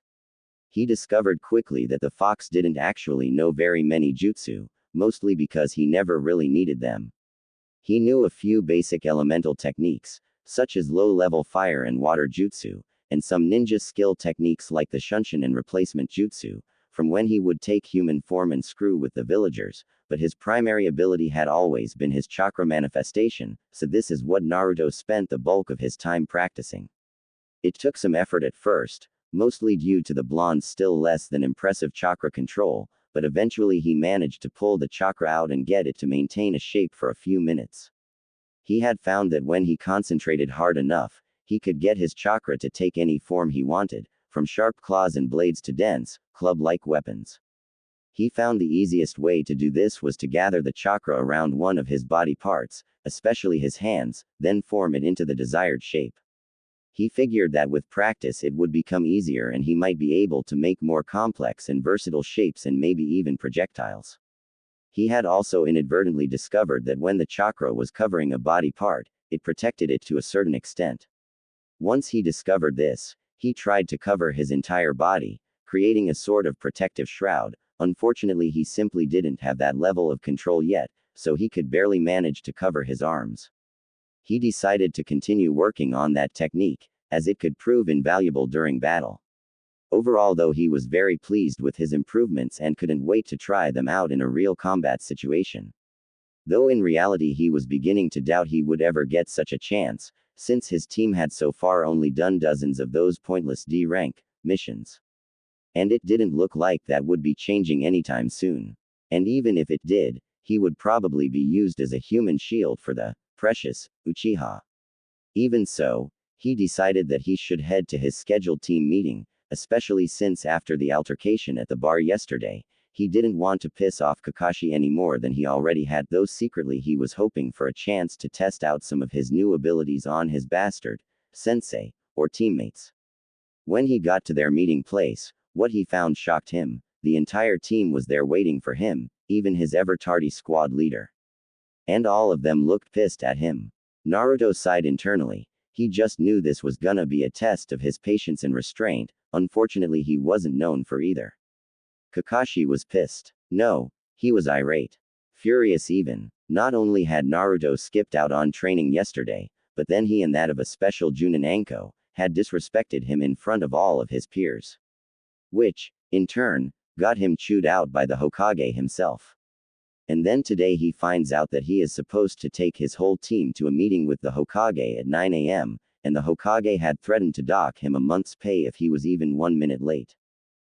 He discovered quickly that the fox didn't actually know very many jutsu, mostly because he never really needed them. He knew a few basic elemental techniques, such as low-level fire and water jutsu, and some ninja skill techniques like the shunshin and replacement jutsu, from when he would take human form and screw with the villagers, but his primary ability had always been his chakra manifestation, so this is what Naruto spent the bulk of his time practicing. It took some effort at first, mostly due to the blonde's still less than impressive chakra control, but eventually he managed to pull the chakra out and get it to maintain a shape for a few minutes. He had found that when he concentrated hard enough, he could get his chakra to take any form he wanted, from sharp claws and blades to dense, club-like weapons. He found the easiest way to do this was to gather the chakra around one of his body parts, especially his hands, then form it into the desired shape. He figured that with practice it would become easier and he might be able to make more complex and versatile shapes and maybe even projectiles. He had also inadvertently discovered that when the chakra was covering a body part, it protected it to a certain extent. Once he discovered this, he tried to cover his entire body, creating a sort of protective shroud. Unfortunately, he simply didn't have that level of control yet, so he could barely manage to cover his arms. He decided to continue working on that technique, as it could prove invaluable during battle. Overall though, he was very pleased with his improvements and couldn't wait to try them out in a real combat situation. Though in reality he was beginning to doubt he would ever get such a chance, since his team had so far only done dozens of those pointless D-rank missions. And it didn't look like that would be changing anytime soon. And even if it did, he would probably be used as a human shield for the precious Uchiha. Even so, he decided that he should head to his scheduled team meeting, especially since after the altercation at the bar yesterday, he didn't want to piss off Kakashi any more than he already had, though secretly he was hoping for a chance to test out some of his new abilities on his bastard sensei, or teammates. When he got to their meeting place, what he found shocked him. The entire team was there waiting for him, even his ever-tardy squad leader. And all of them looked pissed at him. Naruto sighed internally. He just knew this was gonna be a test of his patience and restraint. Unfortunately, he wasn't known for either. Kakashi was pissed. No, he was irate. Furious even. Not only had Naruto skipped out on training yesterday, but then he and that of a special Junin Anko had disrespected him in front of all of his peers. Which, in turn, got him chewed out by the Hokage himself. And then today he finds out that he is supposed to take his whole team to a meeting with the Hokage at 9 a.m., and the Hokage had threatened to dock him a month's pay if he was even 1 minute late.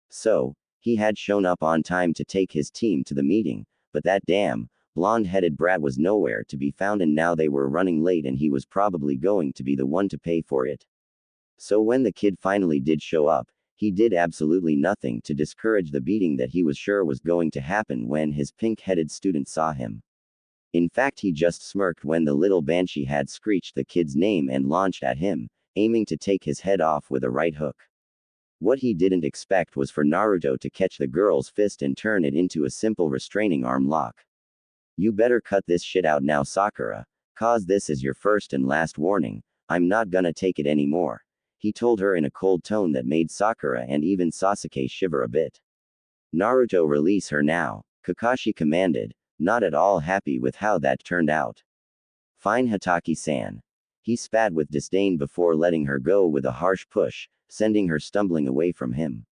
So, he had shown up on time to take his team to the meeting, but that damn, blonde-headed brat was nowhere to be found, and now they were running late and he was probably going to be the one to pay for it. So when the kid finally did show up, he did absolutely nothing to discourage the beating that he was sure was going to happen when his pink-headed student saw him. In fact, he just smirked when the little banshee had screeched the kid's name and launched at him, aiming to take his head off with a right hook. What he didn't expect was for Naruto to catch the girl's fist and turn it into a simple restraining arm lock. "You better cut this shit out now, Sakura, cause this is your first and last warning. I'm not gonna take it anymore," he told her in a cold tone that made Sakura and even Sasuke shiver a bit. "Naruto, release her now," Kakashi commanded, not at all happy with how that turned out. "Fine, Hataki-san." He spat with disdain before letting her go with a harsh push, sending her stumbling away from him.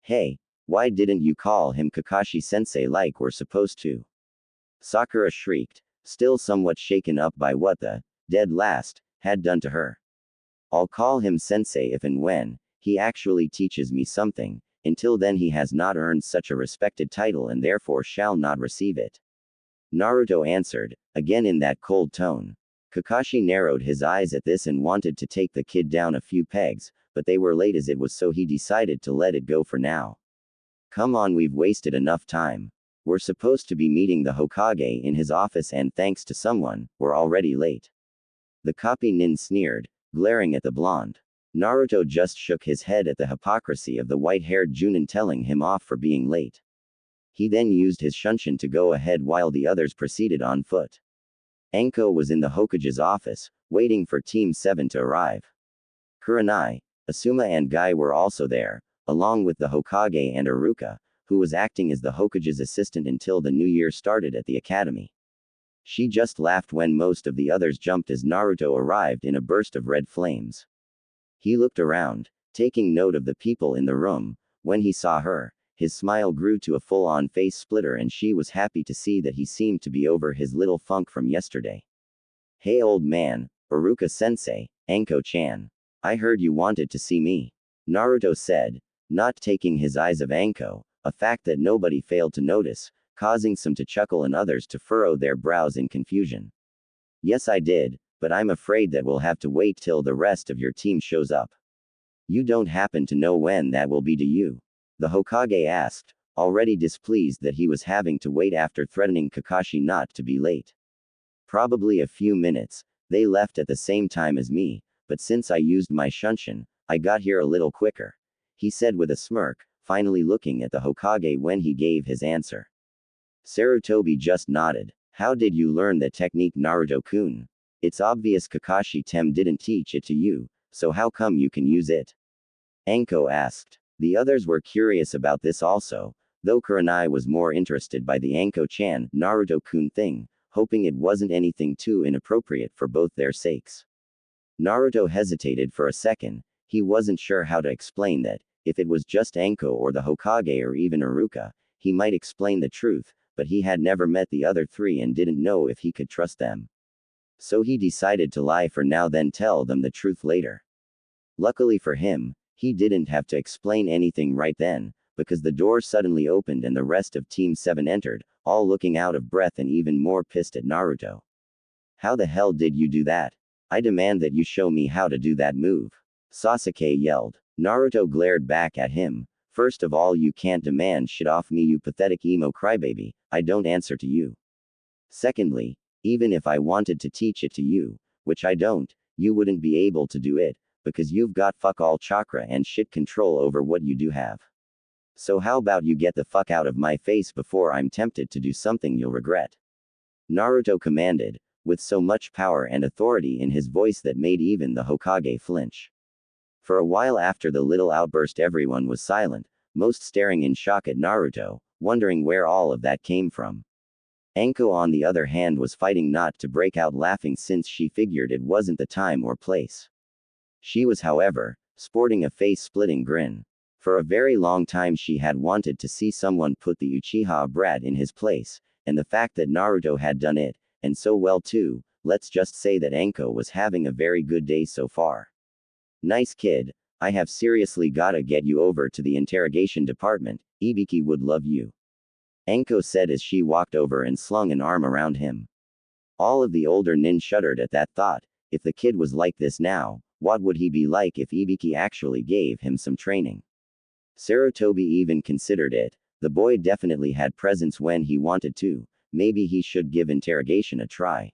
"Hey, why didn't you call him Kakashi-sensei like we're supposed to?" Sakura shrieked, still somewhat shaken up by what the dead last had done to her. "I'll call him sensei if and when he actually teaches me something. Until then he has not earned such a respected title and therefore shall not receive it," Naruto answered, again in that cold tone. Kakashi narrowed his eyes at this and wanted to take the kid down a few pegs, but they were late as it was, so he decided to let it go for now. "Come on, we've wasted enough time. We're supposed to be meeting the Hokage in his office and thanks to someone, we're already late." The copy nin sneered, glaring at the blonde. Naruto just shook his head at the hypocrisy of the white-haired Junin telling him off for being late. He then used his shunshin to go ahead while the others proceeded on foot. Anko was in the Hokage's office, waiting for Team 7 to arrive. Kurenai, Asuma and Guy were also there, along with the Hokage and Iruka, who was acting as the Hokage's assistant until the new year started at the academy. She just laughed when most of the others jumped as Naruto arrived in a burst of red flames. He looked around, taking note of the people in the room. When he saw her, his smile grew to a full-on face splitter and she was happy to see that he seemed to be over his little funk from yesterday. "Hey old man, Iruka-sensei, Anko-chan. I heard you wanted to see me," Naruto said, not taking his eyes of Anko, a fact that nobody failed to notice, causing some to chuckle and others to furrow their brows in confusion. "Yes, I did, but I'm afraid that we'll have to wait till the rest of your team shows up. You don't happen to know when that will be, do you?" the Hokage asked, already displeased that he was having to wait after threatening Kakashi not to be late. "Probably a few minutes. They left at the same time as me, but since I used my shunshin, I got here a little quicker," he said with a smirk, finally looking at the Hokage when he gave his answer. Sarutobi just nodded. "How did you learn that technique, Naruto-kun? It's obvious Kakashi-tem didn't teach it to you, so how come you can use it?" Anko asked. The others were curious about this also, though Kurenai was more interested by the Anko-chan, Naruto-kun thing, hoping it wasn't anything too inappropriate for both their sakes. Naruto hesitated for a second. He wasn't sure how to explain that. If it was just Anko or the Hokage or even Iruka, he might explain the truth, but he had never met the other three and didn't know if he could trust them. So he decided to lie for now, then tell them the truth later. Luckily for him, he didn't have to explain anything right then, because the door suddenly opened and the rest of Team 7 entered, all looking out of breath and even more pissed at Naruto. "How the hell did you do that? I demand that you show me how to do that move," Sasuke yelled. Naruto glared back at him. "First of all, you can't demand shit off me, you pathetic emo crybaby. I don't answer to you. Secondly, even if I wanted to teach it to you, which I don't, you wouldn't be able to do it, because you've got fuck all chakra and shit control over what you do have. So how about you get the fuck out of my face before I'm tempted to do something you'll regret," Naruto commanded, with so much power and authority in his voice that made even the Hokage flinch. For a while after the little outburst everyone was silent, most staring in shock at Naruto, wondering where all of that came from. Anko on the other hand was fighting not to break out laughing since she figured it wasn't the time or place. She was, however, sporting a face-splitting grin. For a very long time she had wanted to see someone put the Uchiha brat in his place, and the fact that Naruto had done it, and so well too, let's just say that Anko was having a very good day so far. Nice kid, I have seriously gotta get you over to the interrogation department, Ibiki would love you. Anko said as she walked over and slung an arm around him. All of the older nin shuddered at that thought. If the kid was like this now, what would he be like if Ibiki actually gave him some training? Sarutobi even considered it. The boy definitely had presence when he wanted to. Maybe he should give interrogation a try.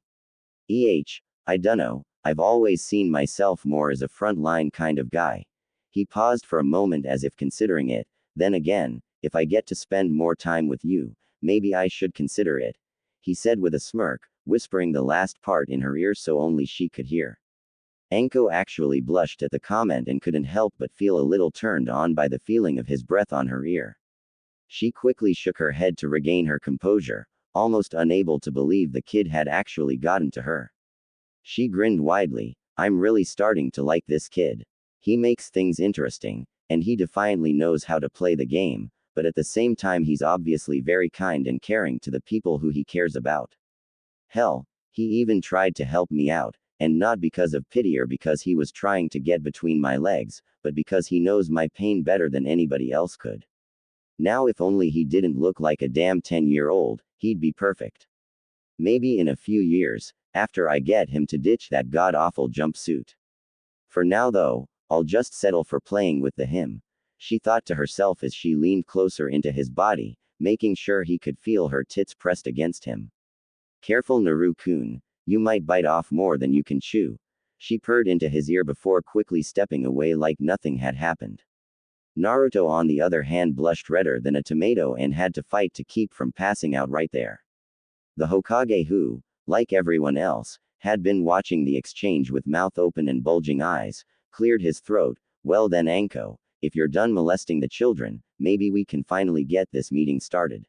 I dunno, I've always seen myself more as a front-line kind of guy. He paused for a moment as if considering it. Then again, if I get to spend more time with you, maybe I should consider it, he said with a smirk, whispering the last part in her ear so only she could hear. Anko actually blushed at the comment and couldn't help but feel a little turned on by the feeling of his breath on her ear. She quickly shook her head to regain her composure, almost unable to believe the kid had actually gotten to her. She grinned widely. I'm really starting to like this kid. He makes things interesting, and he defiantly knows how to play the game, but at the same time he's obviously very kind and caring to the people who he cares about. Hell, he even tried to help me out, and not because of pity or because he was trying to get between my legs, but because he knows my pain better than anybody else could. Now if only he didn't look like a damn 10-year-old, he'd be perfect. Maybe in a few years, after I get him to ditch that god-awful jumpsuit. For now though, I'll just settle for playing with him, she thought to herself as she leaned closer into his body, making sure he could feel her tits pressed against him. Careful Naru-kun, you might bite off more than you can chew. She purred into his ear before quickly stepping away like nothing had happened. Naruto on the other hand blushed redder than a tomato and had to fight to keep from passing out right there. The Hokage who, like everyone else, had been watching the exchange with mouth open and bulging eyes, cleared his throat. Well then Anko, if you're done molesting the children, maybe we can finally get this meeting started.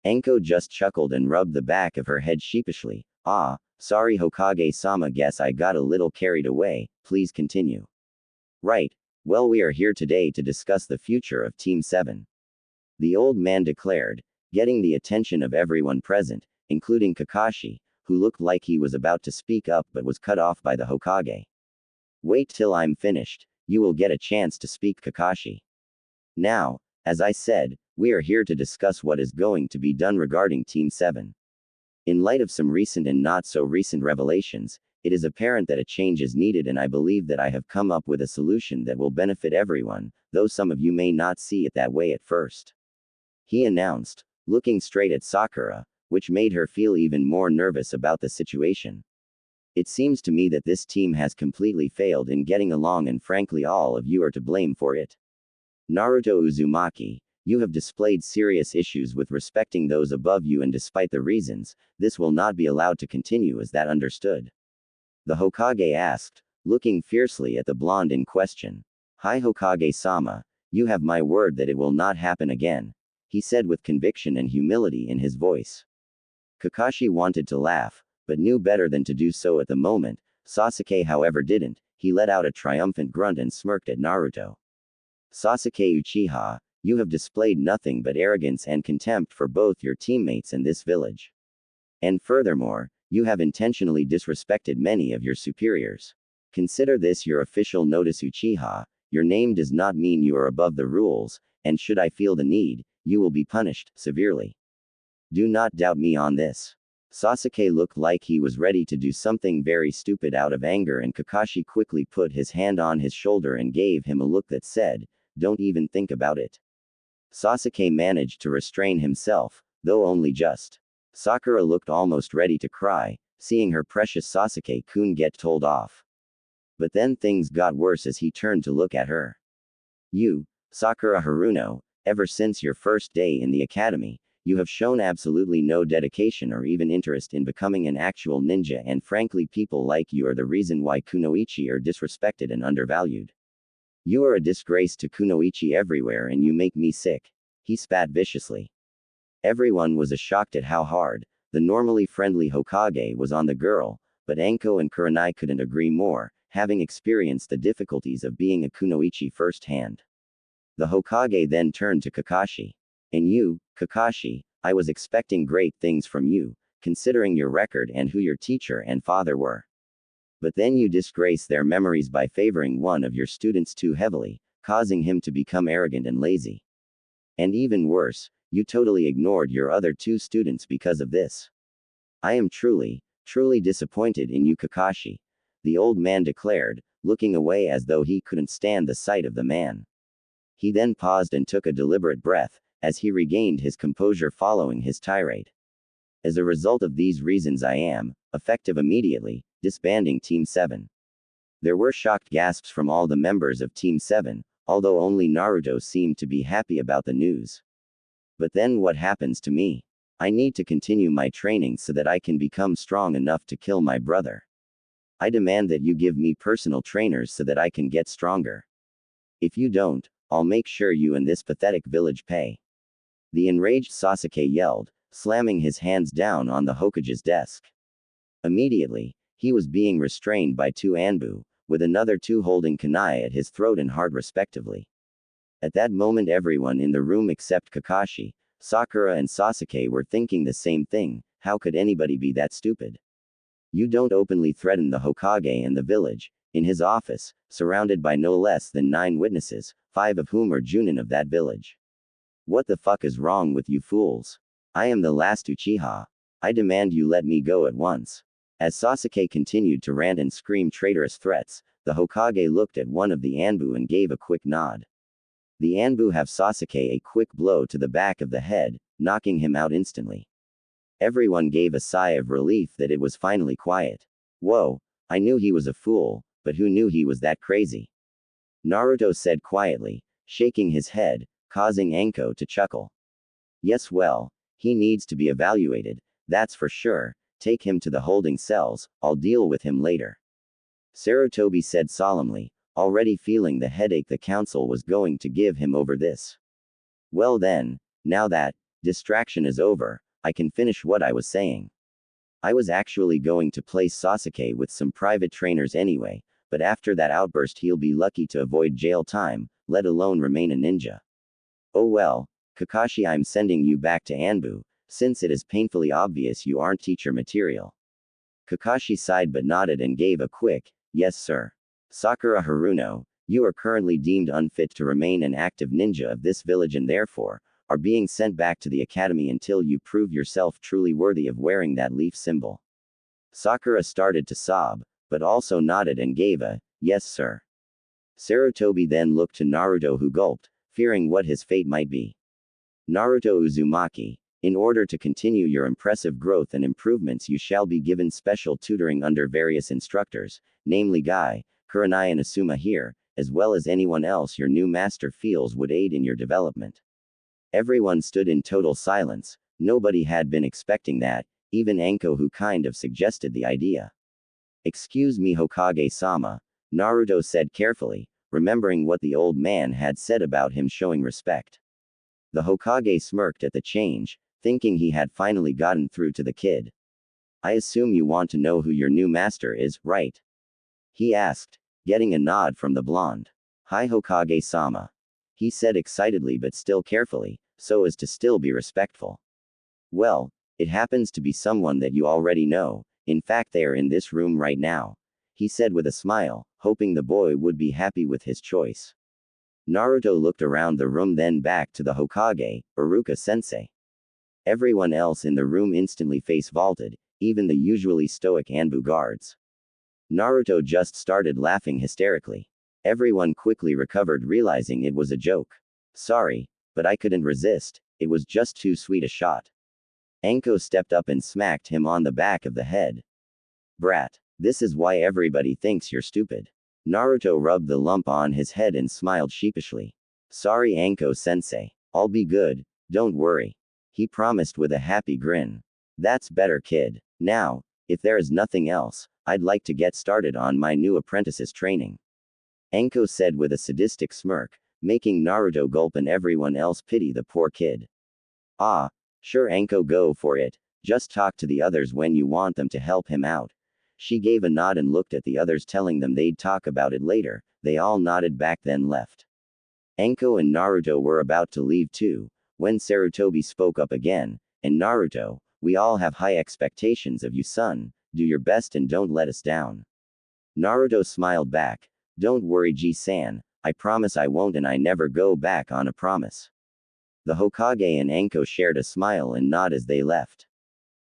Anko just chuckled and rubbed the back of her head sheepishly. Ah, sorry Hokage-sama, guess I got a little carried away, please continue. Right, well we are here today to discuss the future of Team 7. The old man declared, getting the attention of everyone present, including Kakashi, who looked like he was about to speak up but was cut off by the Hokage. Wait till I'm finished, you will get a chance to speak, Kakashi. Now, as I said, we are here to discuss what is going to be done regarding Team 7. In light of some recent and not so recent revelations, it is apparent that a change is needed, and I believe that I have come up with a solution that will benefit everyone, though some of you may not see it that way at first. He announced, looking straight at Sakura, which made her feel even more nervous about the situation. It seems to me that this team has completely failed in getting along, and frankly all of you are to blame for it. Naruto Uzumaki, you have displayed serious issues with respecting those above you, and despite the reasons, this will not be allowed to continue. Is that understood? The Hokage asked, looking fiercely at the blonde in question. Hi Hokage-sama, you have my word that it will not happen again, he said with conviction and humility in his voice. Kakashi wanted to laugh, but knew better than to do so at the moment. Sasuke however didn't. He let out a triumphant grunt and smirked at Naruto. Sasuke Uchiha, you have displayed nothing but arrogance and contempt for both your teammates and this village. And furthermore, you have intentionally disrespected many of your superiors. Consider this your official notice, Uchiha. Your name does not mean you are above the rules, and should I feel the need, you will be punished severely. Do not doubt me on this. Sasuke looked like he was ready to do something very stupid out of anger, and Kakashi quickly put his hand on his shoulder and gave him a look that said, don't even think about it. Sasuke managed to restrain himself, though only just. Sakura looked almost ready to cry, seeing her precious Sasuke-kun get told off. But then things got worse as he turned to look at her. You, Sakura Haruno, ever since your first day in the academy, you have shown absolutely no dedication or even interest in becoming an actual ninja, and frankly people like you are the reason why kunoichi are disrespected and undervalued. You are a disgrace to kunoichi everywhere and you make me sick. He spat viciously. Everyone was shocked at how hard the normally friendly Hokage was on the girl, but Anko and Kurenai couldn't agree more, having experienced the difficulties of being a kunoichi firsthand. The Hokage then turned to Kakashi. And you, Kakashi, I was expecting great things from you, considering your record and who your teacher and father were. But then you disgrace their memories by favoring one of your students too heavily, causing him to become arrogant and lazy. And even worse, you totally ignored your other two students because of this. I am truly, truly disappointed in you, Kakashi, the old man declared, looking away as though he couldn't stand the sight of the man. He then paused and took a deliberate breath, as he regained his composure following his tirade. As a result of these reasons I am, effective immediately, disbanding Team 7. There were shocked gasps from all the members of Team 7, although only Naruto seemed to be happy about the news. But then what happens to me? I need to continue my training so that I can become strong enough to kill my brother. I demand that you give me personal trainers so that I can get stronger. If you don't, I'll make sure you and this pathetic village pay. The enraged Sasuke yelled, slamming his hands down on the Hokage's desk. Immediately, he was being restrained by two Anbu, with another two holding kunai at his throat and heart respectively. At that moment everyone in the room except Kakashi, Sakura and Sasuke were thinking the same thing: how could anybody be that stupid? You don't openly threaten the Hokage and the village, in his office, surrounded by no less than 9 witnesses, 5 of whom are Junin of that village. What the fuck is wrong with you fools? I am the last Uchiha. I demand you let me go at once. As Sasuke continued to rant and scream traitorous threats, the Hokage looked at one of the Anbu and gave a quick nod. The Anbu have Sasuke a quick blow to the back of the head, knocking him out instantly. Everyone gave a sigh of relief that it was finally quiet. Whoa, I knew he was a fool, but who knew he was that crazy? Naruto said quietly, shaking his head, causing Anko to chuckle. Yes, well, he needs to be evaluated, that's for sure. Take him to the holding cells, I'll deal with him later. Sarutobi said solemnly, already feeling the headache the council was going to give him over this. Well then, now that distraction is over, I can finish what I was saying. I was actually going to place Sasuke with some private trainers anyway, but after that outburst he'll be lucky to avoid jail time, let alone remain a ninja. Oh well, Kakashi, I'm sending you back to Anbu, since it is painfully obvious you aren't teacher material. Kakashi sighed but nodded and gave a quick, yes sir. Sakura Haruno, you are currently deemed unfit to remain an active ninja of this village and therefore, are being sent back to the academy until you prove yourself truly worthy of wearing that leaf symbol. Sakura started to sob, but also nodded and gave a, yes sir. Sarutobi then looked to Naruto who gulped, fearing what his fate might be. Naruto Uzumaki, in order to continue your impressive growth and improvements you shall be given special tutoring under various instructors, namely Guy, Kurenai and Asuma here, as well as anyone else your new master feels would aid in your development. Everyone stood in total silence, nobody had been expecting that, even Anko who kind of suggested the idea. Excuse me Hokage-sama, Naruto said carefully, remembering what the old man had said about him showing respect. The Hokage smirked at the change, thinking he had finally gotten through to the kid. I assume you want to know who your new master is, right? He asked, getting a nod from the blonde. Hi Hokage-sama. He said excitedly but still carefully, so as to still be respectful. Well, it happens to be someone that you already know, in fact they are in this room right now. He said with a smile, hoping the boy would be happy with his choice. Naruto looked around the room then back to the Hokage, Iruka-sensei. Everyone else in the room instantly face-vaulted, even the usually stoic Anbu guards. Naruto just started laughing hysterically. Everyone quickly recovered realizing it was a joke. Sorry, but I couldn't resist, it was just too sweet a shot. Anko stepped up and smacked him on the back of the head. Brat, this is why everybody thinks you're stupid. Naruto rubbed the lump on his head and smiled sheepishly. Sorry Anko-sensei, I'll be good, don't worry. He promised with a happy grin. That's better kid. Now, if there is nothing else, I'd like to get started on my new apprentice's training. Anko said with a sadistic smirk, making Naruto gulp and everyone else pity the poor kid. Ah, sure Anko, go for it, just talk to the others when you want them to help him out. She gave a nod and looked at the others telling them they'd talk about it later, they all nodded back then left. Anko and Naruto were about to leave too, when Sarutobi spoke up again, and Naruto, we all have high expectations of you son, do your best and don't let us down. Naruto smiled back, don't worry G-san, I promise I won't and I never go back on a promise. The Hokage and Anko shared a smile and nod as they left.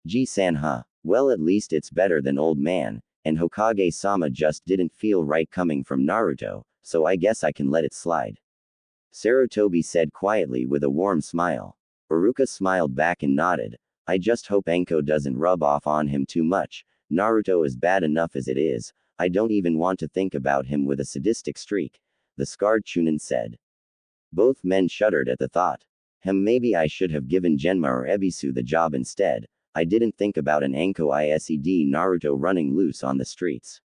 G-san huh, well at least it's better than old man, and Hokage-sama just didn't feel right coming from Naruto, so I guess I can let it slide. Sarutobi said quietly with a warm smile. Iruka smiled back and nodded. I just hope Anko doesn't rub off on him too much. Naruto is bad enough as it is. I don't even want to think about him with a sadistic streak, the scarred Chunin said. Both men shuddered at the thought. Maybe I should have given Genma or Ebisu the job instead. I didn't think about an Anko ISED Naruto running loose on the streets.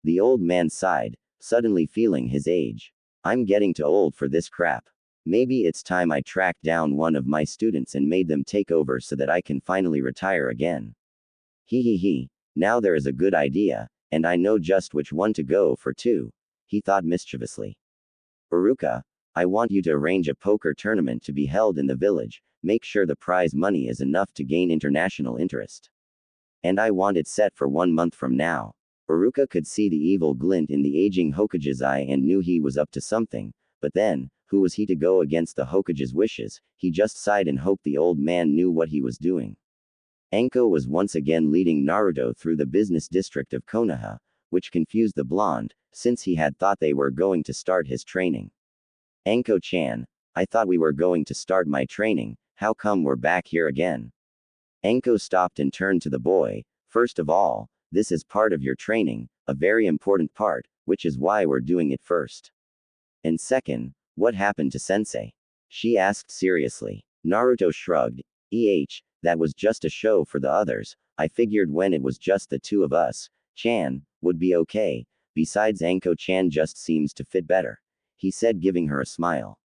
The old man sighed, suddenly feeling his age. I'm getting too old for this crap. Maybe it's time I tracked down one of my students and made them take over so that I can finally retire again. He. Now there is a good idea, and I know just which one to go for too, he thought mischievously. Iruka, I want you to arrange a poker tournament to be held in the village, make sure the prize money is enough to gain international interest. And I want it set for 1 month from now. Iruka could see the evil glint in the aging Hokage's eye and knew he was up to something, but then, who was he to go against the Hokage's wishes? He just sighed and hoped the old man knew what he was doing. Anko was once again leading Naruto through the business district of Konoha, which confused the blonde, since he had thought they were going to start his training. Anko-chan, I thought we were going to start my training, how come we're back here again? Anko stopped and turned to the boy. First of all, this is part of your training, a very important part, which is why we're doing it first. And second, what happened to sensei? She asked seriously. Naruto shrugged. That was just a show for the others. I figured when it was just the two of us, Chan would be okay. Besides Anko-chan just seems to fit better, he said, giving her a smile.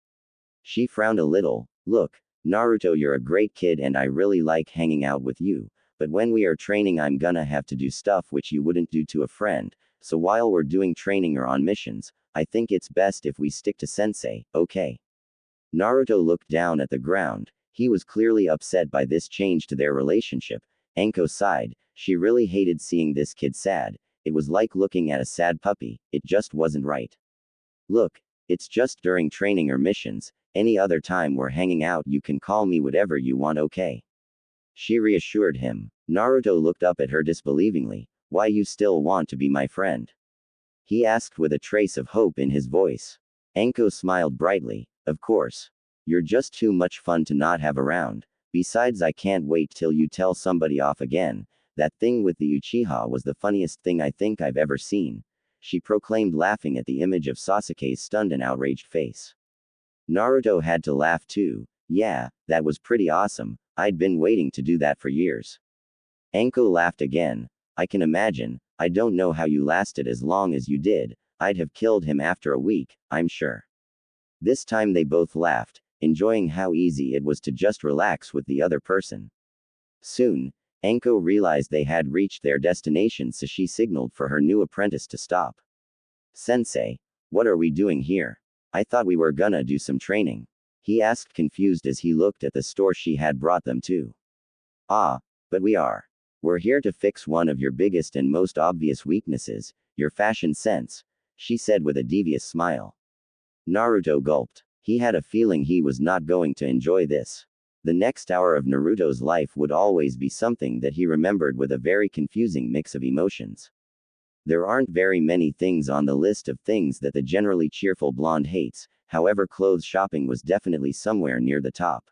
She frowned a little. Look, Naruto, you're a great kid and I really like hanging out with you, but when we are training I'm gonna have to do stuff which you wouldn't do to a friend, so while we're doing training or on missions, I think it's best if we stick to sensei, okay? Naruto looked down at the ground. He was clearly upset by this change to their relationship. Anko sighed. She really hated seeing this kid sad. It was like looking at a sad puppy. It just wasn't right. Look, it's just during training or missions. Any other time we're hanging out you can call me whatever you want, okay? She reassured him. Naruto looked up at her disbelievingly. Why you still want to be my friend? He asked with a trace of hope in his voice. Anko smiled brightly. Of course. You're just too much fun to not have around. Besides, I can't wait till you tell somebody off again. That thing with the Uchiha was the funniest thing I think I've ever seen, she proclaimed, laughing at the image of Sasuke's stunned and outraged face. Naruto had to laugh too. Yeah, that was pretty awesome. I'd been waiting to do that for years. Anko laughed again. I can imagine. I don't know how you lasted as long as you did. I'd have killed him after a week, I'm sure. This time they both laughed, enjoying how easy it was to just relax with the other person. Soon, Anko realized they had reached their destination, so she signaled for her new apprentice to stop. Sensei, what are we doing here? I thought we were gonna do some training, he asked, confused as he looked at the store she had brought them to. Ah, but we are. We're here to fix one of your biggest and most obvious weaknesses, your fashion sense, she said with a devious smile. Naruto gulped. He had a feeling he was not going to enjoy this. The next hour of Naruto's life would always be something that he remembered with a very confusing mix of emotions. There aren't very many things on the list of things that the generally cheerful blonde hates, however, clothes shopping was definitely somewhere near the top.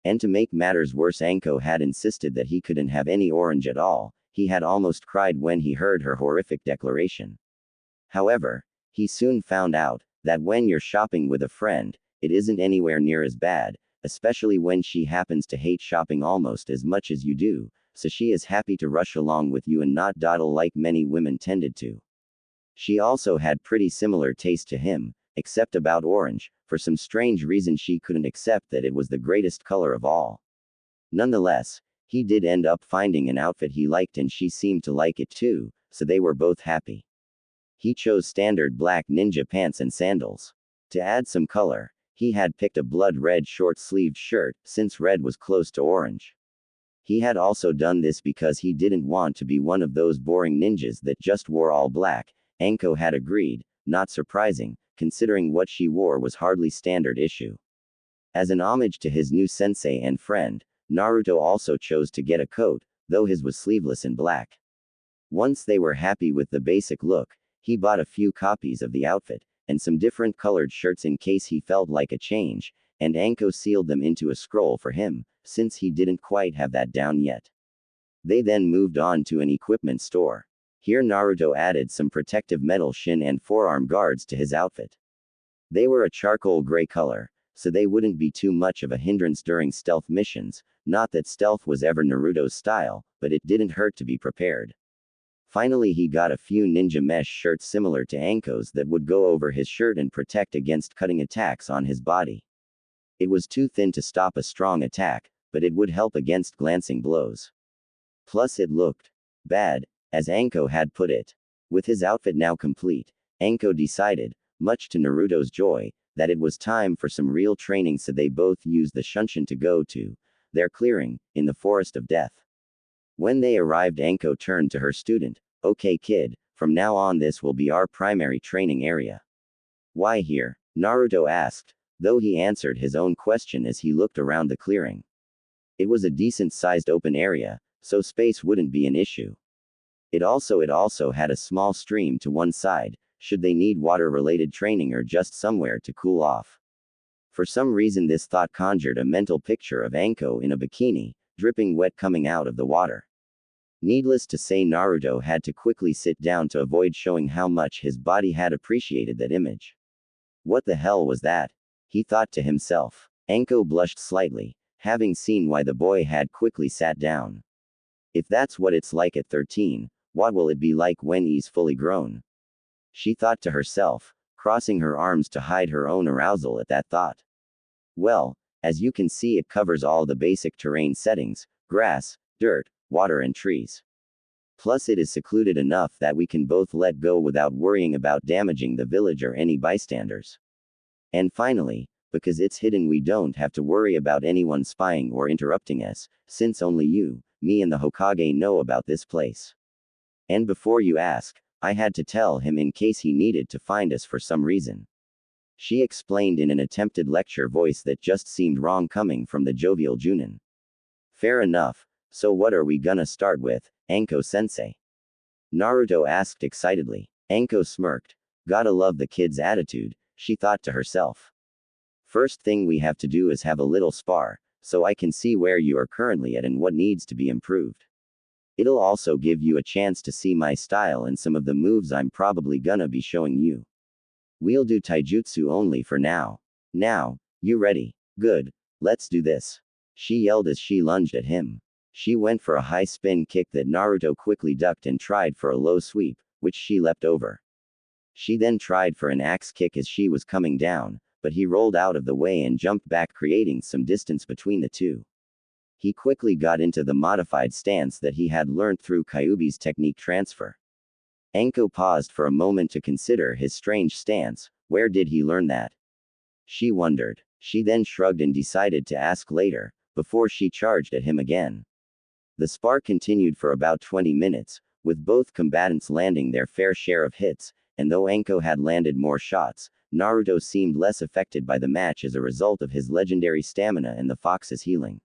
And to make matters worse, Anko had insisted that he couldn't have any orange at all. He had almost cried when he heard her horrific declaration. However, he soon found out that when you're shopping with a friend, it isn't anywhere near as bad, especially when she happens to hate shopping almost as much as you do, so she is happy to rush along with you and not dawdle like many women tended to. She also had pretty similar taste to him, except about orange. For some strange reason she couldn't accept that it was the greatest color of all. Nonetheless, he did end up finding an outfit he liked and she seemed to like it too, so they were both happy. He chose standard black ninja pants and sandals. To add some color, he had picked a blood red short-sleeved shirt, since red was close to orange. He had also done this because he didn't want to be one of those boring ninjas that just wore all black. Anko had agreed, not surprising, considering what she wore was hardly standard issue. As an homage to his new sensei and friend, Naruto also chose to get a coat, though his was sleeveless and black. Once they were happy with the basic look, he bought a few copies of the outfit, and some different colored shirts in case he felt like a change, and Anko sealed them into a scroll for him, since he didn't quite have that down yet. They then moved on to an equipment store. Here Naruto added some protective metal shin and forearm guards to his outfit. They were a charcoal gray color, so they wouldn't be too much of a hindrance during stealth missions, not that stealth was ever Naruto's style, but it didn't hurt to be prepared. Finally he got a few ninja mesh shirts similar to Anko's that would go over his shirt and protect against cutting attacks on his body. It was too thin to stop a strong attack, but it would help against glancing blows. Plus it looked bad, as Anko had put it. With his outfit now complete, Anko decided, much to Naruto's joy, that it was time for some real training, so they both used the Shunshin to go to their clearing, in the Forest of Death. When they arrived, Anko turned to her student. "Okay kid, from now on this will be our primary training area." "Why here?" Naruto asked, though he answered his own question as he looked around the clearing. It was a decent-sized open area, so space wouldn't be an issue. It also had a small stream to one side, should they need water-related training or just somewhere to cool off. For some reason this thought conjured a mental picture of Anko in a bikini, dripping wet coming out of the water. Needless to say, Naruto had to quickly sit down to avoid showing how much his body had appreciated that image. What the hell was that? He thought to himself. Anko blushed slightly, having seen why the boy had quickly sat down. If that's what it's like at 13, what will it be like when he's fully grown? She thought to herself, crossing her arms to hide her own arousal at that thought. Well, as you can see, it covers all the basic terrain settings: grass, dirt, water and trees. Plus it is secluded enough that we can both let go without worrying about damaging the village or any bystanders. And finally, because it's hidden, we don't have to worry about anyone spying or interrupting us, since only you, me and the Hokage know about this place. And before you ask, I had to tell him in case he needed to find us for some reason. She explained in an attempted lecture voice that just seemed wrong coming from the jovial Junin. Fair enough. So what are we gonna start with, Anko-sensei? Naruto asked excitedly. Anko smirked. Gotta love the kid's attitude, she thought to herself. First thing we have to do is have a little spar, so I can see where you are currently at and what needs to be improved. It'll also give you a chance to see my style and some of the moves I'm probably gonna be showing you. We'll do taijutsu only for now. Now, you ready? Good. Let's do this. She yelled as she lunged at him. She went for a high spin kick that Naruto quickly ducked and tried for a low sweep, which she leapt over. She then tried for an axe kick as she was coming down, but he rolled out of the way and jumped back, creating some distance between the two. He quickly got into the modified stance that he had learned through Kyuubi's technique transfer. Anko paused for a moment to consider his strange stance. Where did he learn that? She wondered. She then shrugged and decided to ask later, before she charged at him again. The spar continued for about 20 minutes, with both combatants landing their fair share of hits, and though Anko had landed more shots, Naruto seemed less affected by the match as a result of his legendary stamina and the fox's healing.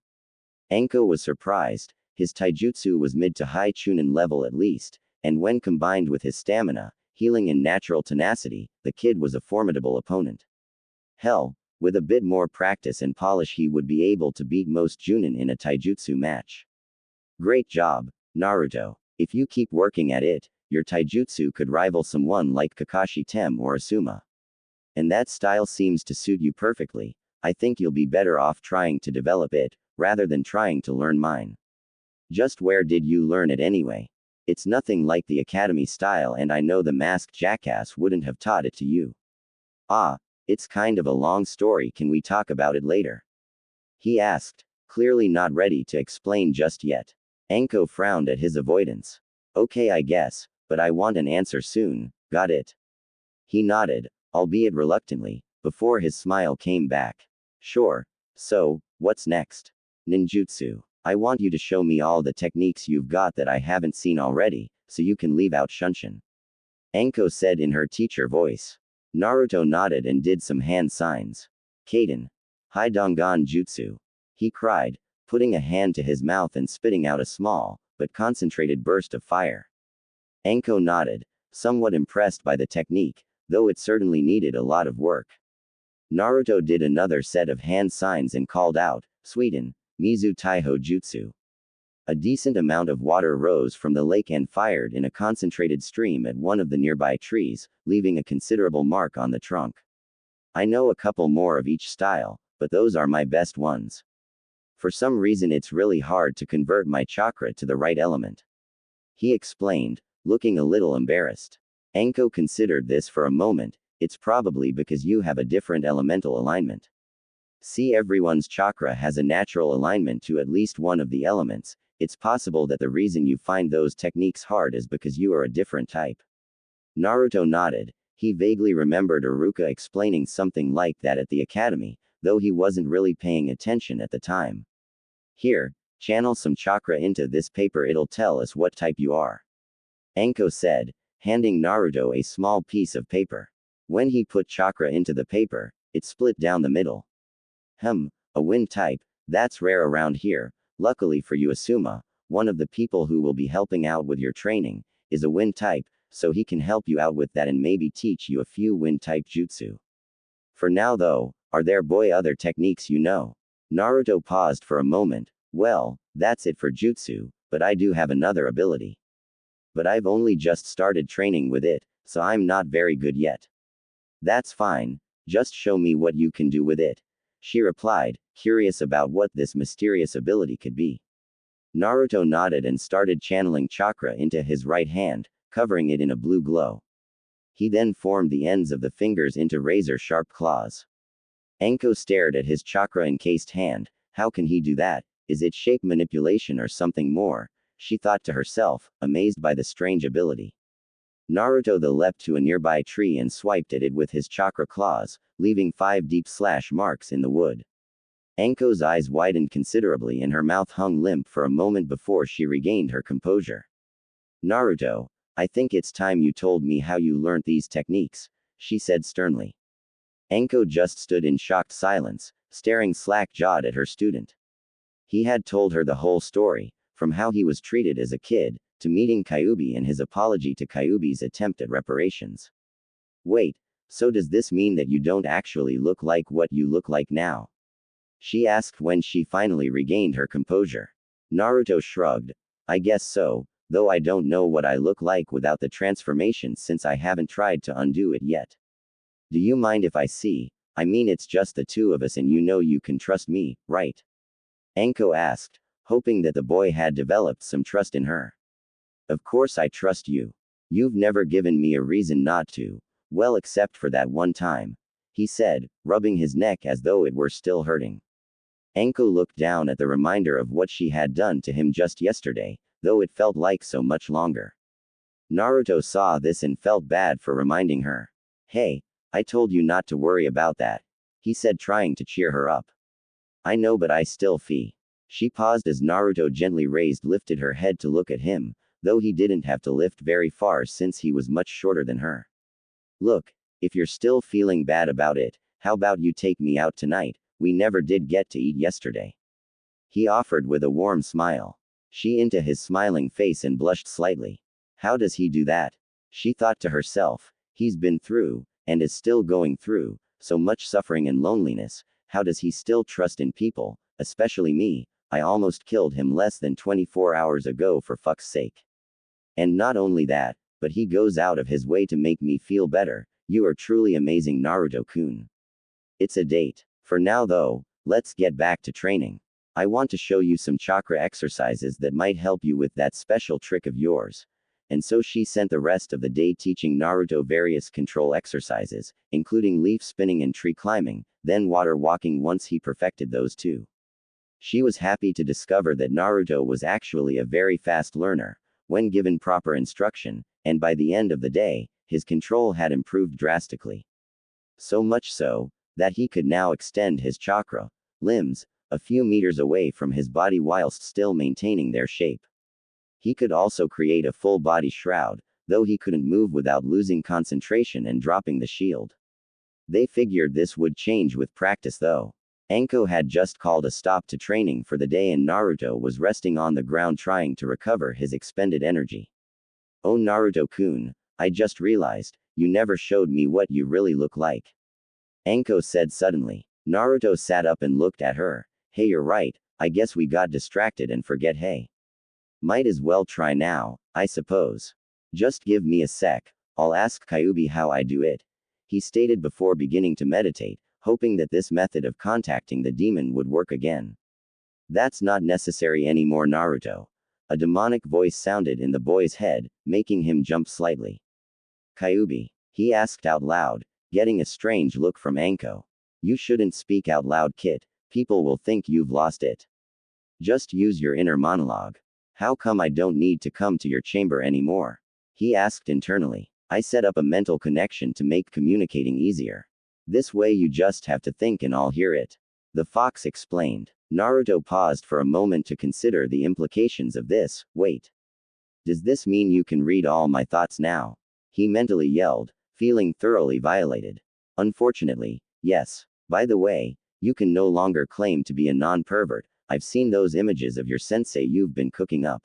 Anko was surprised. His taijutsu was mid to high chunin level at least, and when combined with his stamina, healing and natural tenacity, the kid was a formidable opponent. Hell, with a bit more practice and polish he would be able to beat most Junin in a taijutsu match. Great job, Naruto. If you keep working at it, your taijutsu could rival someone like Kakashi Tem or Asuma. And that style seems to suit you perfectly. I think you'll be better off trying to develop it, rather than trying to learn mine. Just where did you learn it anyway? It's nothing like the academy style, and I know the masked jackass wouldn't have taught it to you. Ah, it's kind of a long story, can we talk about it later? He asked, clearly not ready to explain just yet. Anko frowned at his avoidance. Okay, I guess, but I want an answer soon, got it? He nodded, albeit reluctantly, before his smile came back. Sure. So, what's next? Ninjutsu. I want you to show me all the techniques you've got that I haven't seen already, so you can leave out Shunshin. Anko said in her teacher voice. Naruto nodded and did some hand signs. Kaden. Hidongan Jutsu. He cried, putting a hand to his mouth and spitting out a small, but concentrated burst of fire. Anko nodded, somewhat impressed by the technique, though it certainly needed a lot of work. Naruto did another set of hand signs and called out, Sweden, Mizu Taiho Jutsu. A decent amount of water rose from the lake and fired in a concentrated stream at one of the nearby trees, leaving a considerable mark on the trunk. I know a couple more of each style, but those are my best ones. For some reason it's really hard to convert my chakra to the right element. He explained, looking a little embarrassed. Anko considered this for a moment. It's probably because you have a different elemental alignment. See, everyone's chakra has a natural alignment to at least one of the elements. It's possible that the reason you find those techniques hard is because you are a different type. Naruto nodded. He vaguely remembered Iruka explaining something like that at the academy, though he wasn't really paying attention at the time. Here, channel some chakra into this paper, it'll tell us what type you are. Anko said, handing Naruto a small piece of paper. When he put chakra into the paper, it split down the middle. A wind type, that's rare around here. Luckily for you, Asuma, one of the people who will be helping out with your training, is a wind type, so he can help you out with that and maybe teach you a few wind type jutsu. For now though, are there other techniques you know? Naruto paused for a moment. Well, that's it for jutsu, but I do have another ability. But I've only just started training with it, so I'm not very good yet. That's fine, just show me what you can do with it, she replied, curious about what this mysterious ability could be. Naruto nodded and started channeling chakra into his right hand, covering it in a blue glow. He then formed the ends of the fingers into razor-sharp claws. Anko stared at his chakra-encased hand. How can he do that? Is it shape manipulation or something more? She thought to herself, amazed by the strange ability. Naruto leapt to a nearby tree and swiped at it with his chakra claws, leaving 5 deep slash marks in the wood. Anko's eyes widened considerably and her mouth hung limp for a moment before she regained her composure. Naruto, I think it's time you told me how you learnt these techniques, she said sternly. Anko just stood in shocked silence, staring slack-jawed at her student. He had told her the whole story, from how he was treated as a kid, to meeting Kyuubi and his apology to Kyuubi's attempt at reparations. Wait, so does this mean that you don't actually look like what you look like now? She asked when she finally regained her composure. Naruto shrugged. I guess so, though I don't know what I look like without the transformation since I haven't tried to undo it yet. Do you mind if I see? I mean, it's just the two of us and you know you can trust me, right? Anko asked, hoping that the boy had developed some trust in her. Of course I trust you. You've never given me a reason not to. Well, except for that one time, he said, rubbing his neck as though it were still hurting. Anko looked down at the reminder of what she had done to him just yesterday, though it felt like so much longer. Naruto saw this and felt bad for reminding her. Hey, I told you not to worry about that, he said, trying to cheer her up. I know, but I still feel. She paused as Naruto gently lifted her head to look at him, though he didn't have to lift very far since he was much shorter than her. Look, if you're still feeling bad about it, how about you take me out tonight? We never did get to eat yesterday. He offered with a warm smile. She into his smiling face and blushed slightly. How does he do that? She thought to herself. He's been through, and is still going through, so much suffering and loneliness. How does he still trust in people, especially me? I almost killed him less than 24 hours ago, for fuck's sake. And not only that, but he goes out of his way to make me feel better. You are truly amazing, Naruto-kun. It's a date. For now though, let's get back to training. I want to show you some chakra exercises that might help you with that special trick of yours. And so she spent the rest of the day teaching Naruto various control exercises, including leaf spinning and tree climbing, then water walking once he perfected those two. She was happy to discover that Naruto was actually a very fast learner, when given proper instruction, and by the end of the day, his control had improved drastically. So much so, that he could now extend his chakra limbs a few meters away from his body whilst still maintaining their shape. He could also create a full body shroud, though he couldn't move without losing concentration and dropping the shield. They figured this would change with practice though. Anko had just called a stop to training for the day and Naruto was resting on the ground trying to recover his expended energy. Oh Naruto-kun, I just realized, you never showed me what you really look like. Anko said suddenly. Naruto sat up and looked at her. Hey, you're right, I guess we got distracted and forget. Hey. Might as well try now, I suppose. Just give me a sec, I'll ask Kyuubi how I do it, he stated before beginning to meditate, hoping that this method of contacting the demon would work again. That's not necessary anymore, Naruto. A demonic voice sounded in the boy's head, making him jump slightly. Kyuubi, he asked out loud, getting a strange look from Anko. You shouldn't speak out loud, kid. People will think you've lost it. Just use your inner monologue. How come I don't need to come to your chamber anymore? He asked internally. I set up a mental connection to make communicating easier. This way you just have to think and I'll hear it. The fox explained. Naruto paused for a moment to consider the implications of this. Wait. Does this mean you can read all my thoughts now? He mentally yelled, feeling thoroughly violated. Unfortunately, yes. By the way, you can no longer claim to be a non-pervert. I've seen those images of your sensei you've been cooking up.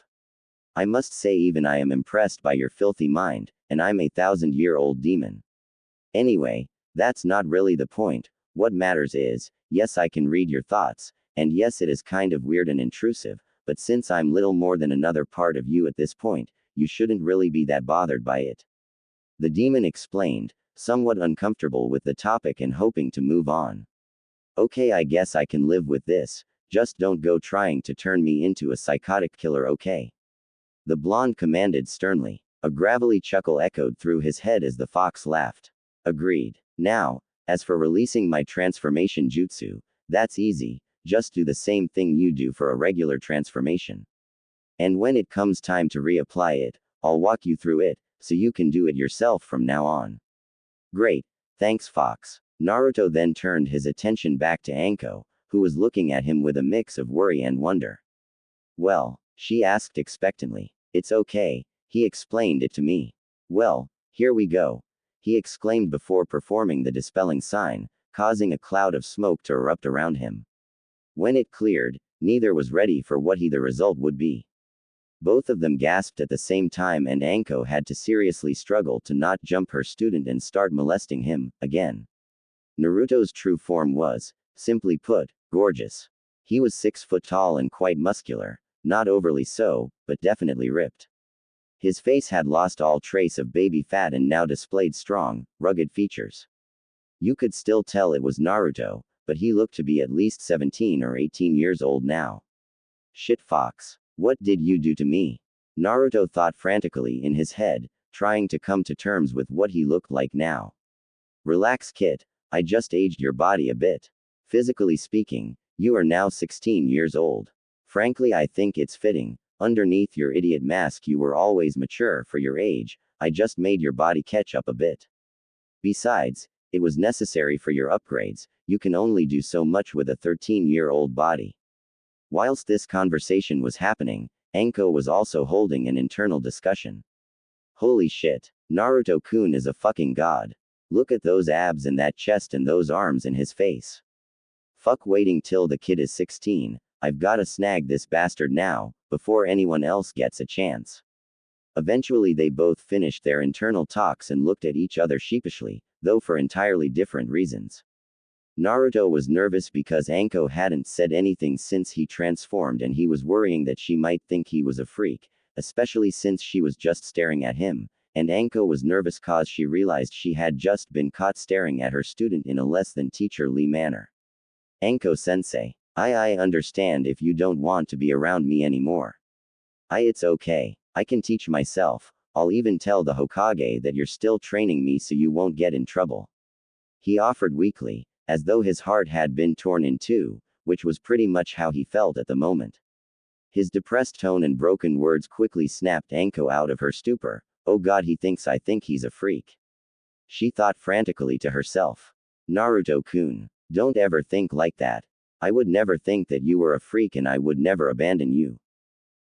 I must say even I am impressed by your filthy mind, and I'm a 1,000-year-old demon. Anyway, that's not really the point. What matters is, yes, I can read your thoughts, and yes, it is kind of weird and intrusive, but since I'm little more than another part of you at this point, you shouldn't really be that bothered by it. The demon explained, somewhat uncomfortable with the topic and hoping to move on. Okay, I guess I can live with this, just don't go trying to turn me into a psychotic killer, okay? The blonde commanded sternly. A gravelly chuckle echoed through his head as the fox laughed. Agreed. Now, as for releasing my transformation jutsu, that's easy, just do the same thing you do for a regular transformation. And when it comes time to reapply it, I'll walk you through it, so you can do it yourself from now on. Great, thanks Fox. Naruto then turned his attention back to Anko, who was looking at him with a mix of worry and wonder. Well, she asked expectantly. It's okay, he explained it to me. Well, here we go, he exclaimed before performing the dispelling sign, causing a cloud of smoke to erupt around him. When it cleared, neither was ready for what the result would be. Both of them gasped at the same time and Anko had to seriously struggle to not jump her student and start molesting him, again. Naruto's true form was, simply put, gorgeous. He was 6 foot tall and quite muscular, not overly so, but definitely ripped. His face had lost all trace of baby fat and now displayed strong, rugged features. You could still tell it was Naruto, but he looked to be at least 17 or 18 years old now. Shit, Fox. What did you do to me? Naruto thought frantically in his head, trying to come to terms with what he looked like now. Relax, kid. I just aged your body a bit. Physically speaking, you are now 16 years old. Frankly, I think it's fitting. Underneath your idiot mask, you were always mature for your age. I just made your body catch up a bit. Besides, it was necessary for your upgrades. You can only do so much with a 13-year-old body. Whilst this conversation was happening, Anko was also holding an internal discussion. Holy shit, Naruto-kun is a fucking god. Look at those abs and that chest and those arms in his face. Fuck waiting till the kid is 16, I've gotta snag this bastard now, before anyone else gets a chance. Eventually they both finished their internal talks and looked at each other sheepishly, though for entirely different reasons. Naruto was nervous because Anko hadn't said anything since he transformed and he was worrying that she might think he was a freak, especially since she was just staring at him, and Anko was nervous cause she realized she had just been caught staring at her student in a less than teacherly manner. Anko-sensei, I understand if you don't want to be around me anymore. It's okay, I can teach myself, I'll even tell the Hokage that you're still training me so you won't get in trouble. He offered weakly, as though his heart had been torn in two, which was pretty much how he felt at the moment. His depressed tone and broken words quickly snapped Anko out of her stupor. Oh god, he thinks I think he's a freak. She thought frantically to herself. Naruto-kun, don't ever think like that. I would never think that you were a freak and I would never abandon you.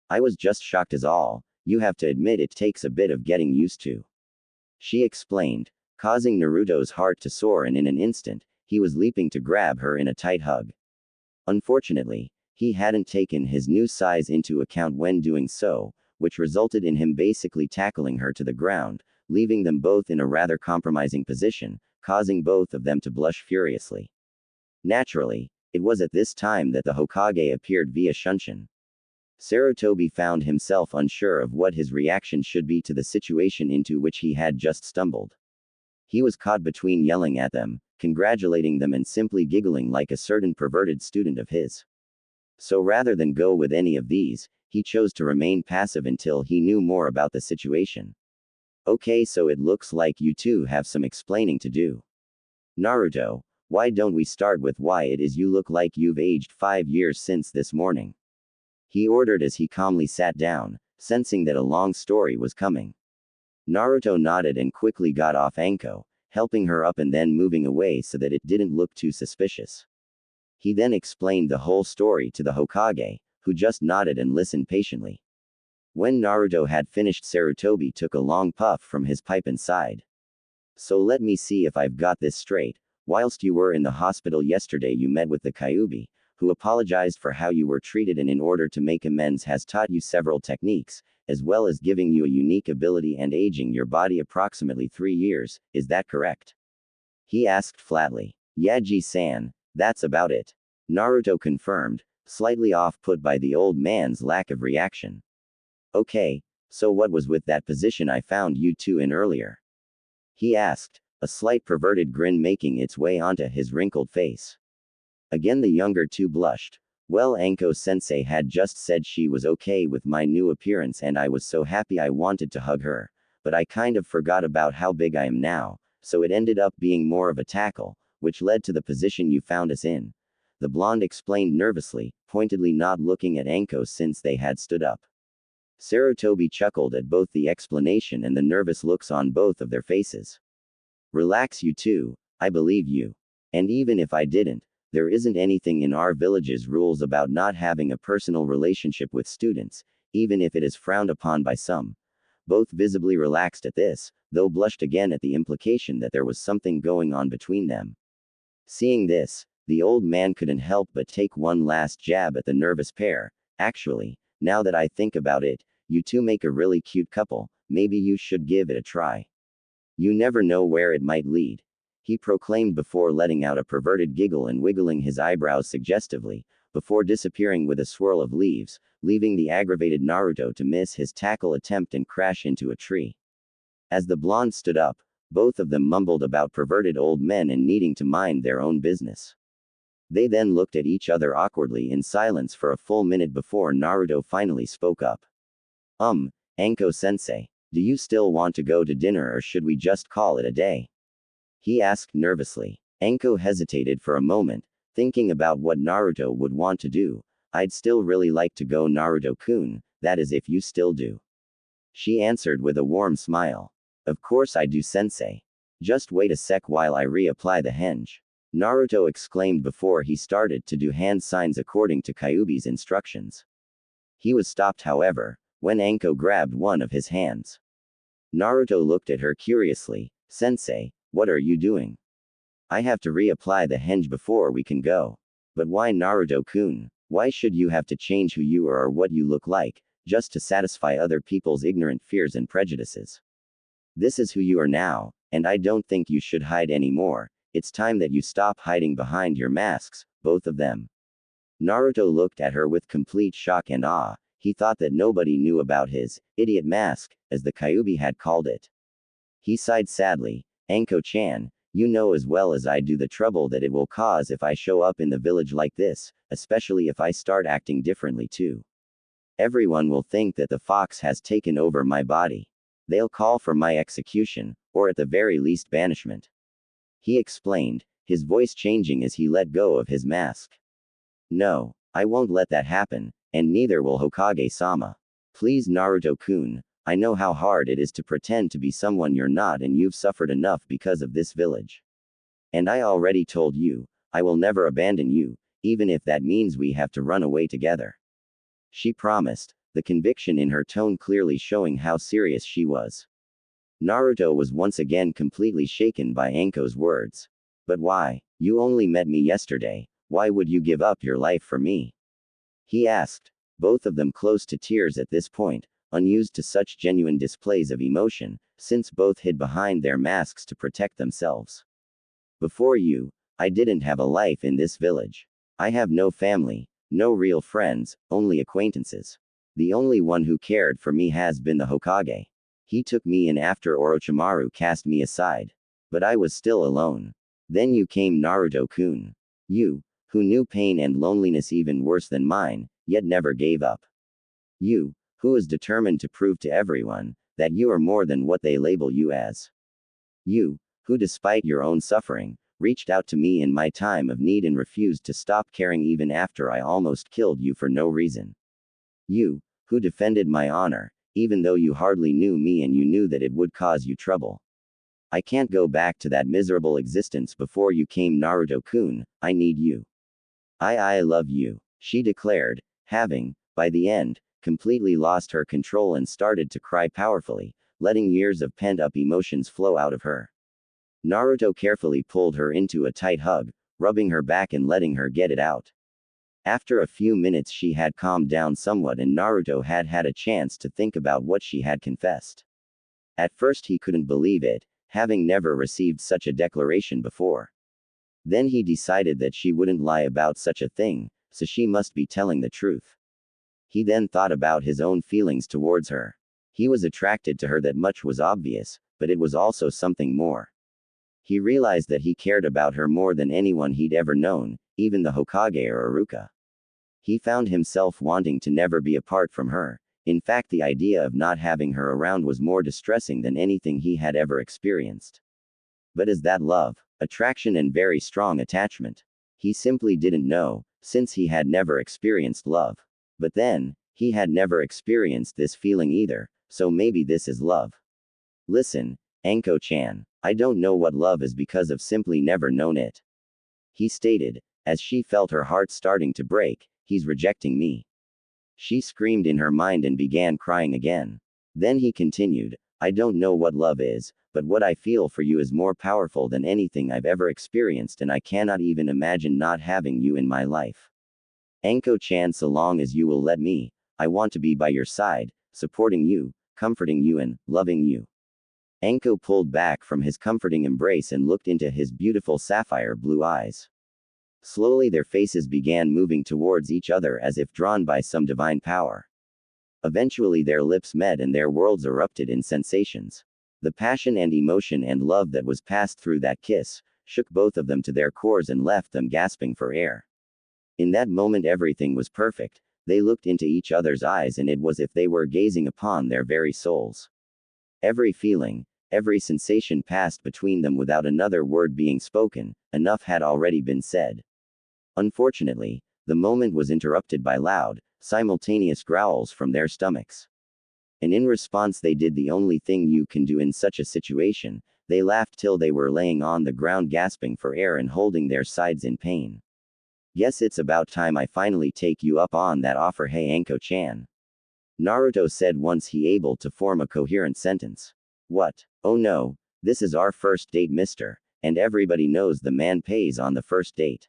I was just shocked as all. You have to admit it takes a bit of getting used to. She explained, causing Naruto's heart to soar, and in an instant, he was leaping to grab her in a tight hug. Unfortunately, he hadn't taken his new size into account when doing so, which resulted in him basically tackling her to the ground, leaving them both in a rather compromising position, causing both of them to blush furiously. Naturally, it was at this time that the Hokage appeared via Shunshin. Sarutobi found himself unsure of what his reaction should be to the situation into which he had just stumbled. He was caught between yelling at them, congratulating them, and simply giggling like a certain perverted student of his. So rather than go with any of these, he chose to remain passive until he knew more about the situation. Okay, so it looks like you two have some explaining to do. Naruto, why don't we start with why it is you look like you've aged 5 years since this morning? He ordered as he calmly sat down, sensing that a long story was coming. Naruto nodded and quickly got off Anko, helping her up and then moving away so that it didn't look too suspicious. He then explained the whole story to the Hokage, who just nodded and listened patiently. When Naruto had finished, Sarutobi took a long puff from his pipe and sighed. So let me see if I've got this straight. Whilst you were in the hospital yesterday, you met with the Kyuubi, who apologized for how you were treated and in order to make amends has taught you several techniques, as well as giving you a unique ability and aging your body approximately 3 years, is that correct? He asked flatly. Yaji-san, that's about it. Naruto confirmed, slightly off-put by the old man's lack of reaction. Okay, so what was with that position I found you two in earlier? He asked, a slight perverted grin making its way onto his wrinkled face. Again the younger two blushed. Well, Anko-sensei had just said she was okay with my new appearance and I was so happy I wanted to hug her, but I kind of forgot about how big I am now, so it ended up being more of a tackle, which led to the position you found us in. The blonde explained nervously, pointedly not looking at Anko since they had stood up. Sarutobi chuckled at both the explanation and the nervous looks on both of their faces. Relax, you two, I believe you. And even if I didn't, there isn't anything in our village's rules about not having a personal relationship with students, even if it is frowned upon by some. Both visibly relaxed at this, though blushed again at the implication that there was something going on between them. Seeing this, the old man couldn't help but take one last jab at the nervous pair. Actually, now that I think about it, you two make a really cute couple, maybe you should give it a try. You never know where it might lead. He proclaimed before letting out a perverted giggle and wiggling his eyebrows suggestively, before disappearing with a swirl of leaves, leaving the aggravated Naruto to miss his tackle attempt and crash into a tree. As the blonde stood up, both of them mumbled about perverted old men and needing to mind their own business. They then looked at each other awkwardly in silence for a full minute before Naruto finally spoke up. Anko-sensei, do you still want to go to dinner or should we just call it a day? He asked nervously. Anko hesitated for a moment, thinking about what Naruto would want to do. I'd still really like to go, Naruto-kun, that is if you still do. She answered with a warm smile. Of course I do, sensei. Just wait a sec while I reapply the henge. Naruto exclaimed before he started to do hand signs according to Kyuubi's instructions. He was stopped, however, when Anko grabbed one of his hands. Naruto looked at her curiously. Sensei, what are you doing? I have to reapply the henge before we can go. But why, Naruto-kun? Why should you have to change who you are or what you look like, just to satisfy other people's ignorant fears and prejudices? This is who you are now, and I don't think you should hide anymore. It's time that you stop hiding behind your masks, both of them. Naruto looked at her with complete shock and awe. He thought that nobody knew about his idiot mask, as the Kyuubi had called it. He sighed sadly. Anko-chan, you know as well as I do the trouble that it will cause if I show up in the village like this, especially if I start acting differently too. Everyone will think that the fox has taken over my body. They'll call for my execution, or at the very least banishment. He explained, his voice changing as he let go of his mask. No, I won't let that happen, and neither will Hokage-sama. Please, Naruto-kun, I know how hard it is to pretend to be someone you're not and you've suffered enough because of this village. And I already told you, I will never abandon you, even if that means we have to run away together. She promised, the conviction in her tone clearly showing how serious she was. Naruto was once again completely shaken by Anko's words. But why? You only met me yesterday, why would you give up your life for me? He asked, both of them close to tears at this point, unused to such genuine displays of emotion, since both hid behind their masks to protect themselves. Before you, I didn't have a life in this village. I have no family, no real friends, only acquaintances. The only one who cared for me has been the Hokage. He took me in after Orochimaru cast me aside. But I was still alone. Then you came, Naruto-kun. You, who knew pain and loneliness even worse than mine, yet never gave up. You, who is determined to prove to everyone that you are more than what they label you as. You, who despite your own suffering, reached out to me in my time of need and refused to stop caring even after I almost killed you for no reason. You, who defended my honor, even though you hardly knew me and you knew that it would cause you trouble. I can't go back to that miserable existence before you came, Naruto-kun, I need you. I love you, she declared, having, by the end, completely lost her control and started to cry powerfully, letting years of pent-up emotions flow out of her. Naruto carefully pulled her into a tight hug, rubbing her back and letting her get it out. After a few minutes she had calmed down somewhat and Naruto had had a chance to think about what she had confessed. At first he couldn't believe it, having never received such a declaration before. Then he decided that she wouldn't lie about such a thing, so she must be telling the truth. He then thought about his own feelings towards her. He was attracted to her, that much was obvious, but it was also something more. He realized that he cared about her more than anyone he'd ever known, even the Hokage or Iruka. He found himself wanting to never be apart from her. In fact, the idea of not having her around was more distressing than anything he had ever experienced. But is that love, attraction, and very strong attachment? He simply didn't know, since he had never experienced love. But then, he had never experienced this feeling either, so maybe this is love. Listen, Anko-chan, I don't know what love is because I've simply never known it. He stated, as she felt her heart starting to break, he's rejecting me. She screamed in her mind and began crying again. Then he continued, I don't know what love is, but what I feel for you is more powerful than anything I've ever experienced, and I cannot even imagine not having you in my life. Anko-chan, so long as you will let me, I want to be by your side, supporting you, comforting you, and loving you. Anko pulled back from his comforting embrace and looked into his beautiful sapphire blue eyes. Slowly their faces began moving towards each other as if drawn by some divine power. Eventually their lips met and their worlds erupted in sensations. The passion and emotion and love that was passed through that kiss shook both of them to their cores and left them gasping for air. In that moment everything was perfect. They looked into each other's eyes and it was as if they were gazing upon their very souls. Every feeling, every sensation passed between them without another word being spoken. Enough had already been said. Unfortunately, the moment was interrupted by loud, simultaneous growls from their stomachs. And in response they did the only thing you can do in such a situation. They laughed till they were laying on the ground gasping for air and holding their sides in pain. Guess it's about time I finally take you up on that offer, hey Anko-chan. Naruto said once he able to form a coherent sentence. What? Oh no, this is our first date, mister, and everybody knows the man pays on the first date.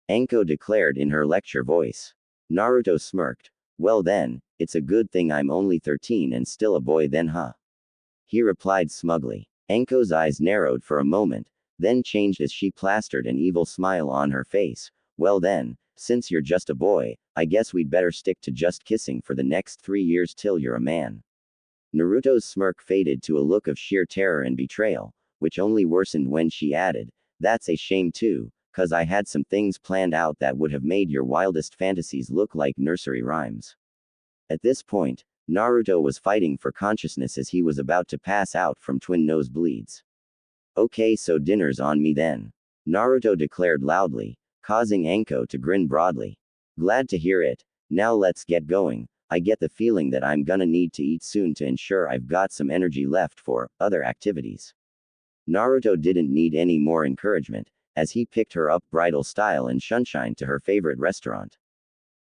Anko declared in her lecture voice. Naruto smirked. Well then, it's a good thing I'm only 13 and still a boy then, huh? He replied smugly. Anko's eyes narrowed for a moment, then changed as she plastered an evil smile on her face. Well then, since you're just a boy, I guess we'd better stick to just kissing for the next 3 years till you're a man. Naruto's smirk faded to a look of sheer terror and betrayal, which only worsened when she added, that's a shame too, 'cause I had some things planned out that would have made your wildest fantasies look like nursery rhymes. At this point, Naruto was fighting for consciousness as he was about to pass out from twin nosebleeds. Okay, so dinner's on me then. Naruto declared loudly, causing Anko to grin broadly. Glad to hear it. Now let's get going. I get the feeling that I'm gonna need to eat soon to ensure I've got some energy left for other activities. Naruto didn't need any more encouragement, as he picked her up bridal style and sunshine to her favorite restaurant.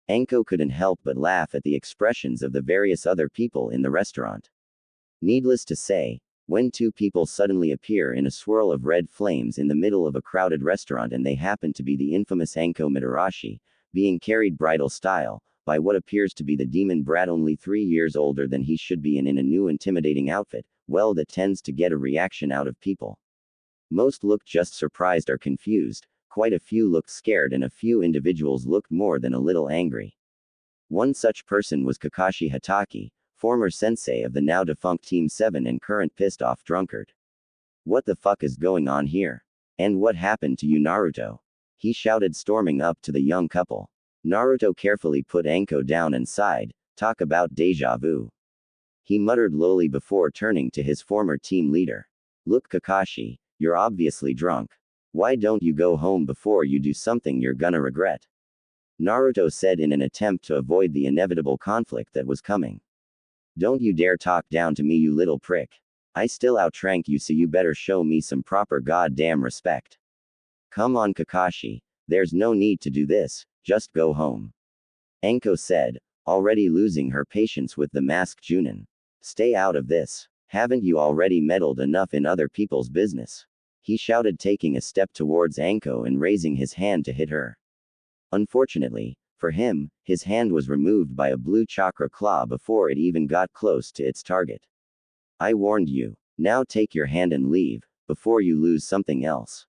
Anko couldn't help but laugh at the expressions of the various other people in the restaurant. Needless to say, when two people suddenly appear in a swirl of red flames in the middle of a crowded restaurant and they happen to be the infamous Anko Mitarashi, being carried bridal style, by what appears to be the demon brat only 3 years older than he should be and in a new intimidating outfit, well, that tends to get a reaction out of people. Most looked just surprised or confused, quite a few looked scared and a few individuals looked more than a little angry. One such person was Kakashi Hatake, former sensei of the now defunct Team 7 and current pissed off drunkard. What the fuck is going on here? And what happened to you, Naruto? He shouted, storming up to the young couple. Naruto carefully put Anko down and sighed. Talk about deja vu. He muttered lowly before turning to his former team leader. Look, Kakashi, you're obviously drunk. Why don't you go home before you do something you're gonna regret? Naruto said in an attempt to avoid the inevitable conflict that was coming. Don't you dare talk down to me, you little prick. I still outrank you, so you better show me some proper goddamn respect. Come on, Kakashi, there's no need to do this, just go home. Anko said, already losing her patience with the masked Junin. Stay out of this. Haven't you already meddled enough in other people's business? He shouted, taking a step towards Anko and raising his hand to hit her. Unfortunately, for him, his hand was removed by a blue chakra claw before it even got close to its target. I warned you. Now take your hand and leave, before you lose something else.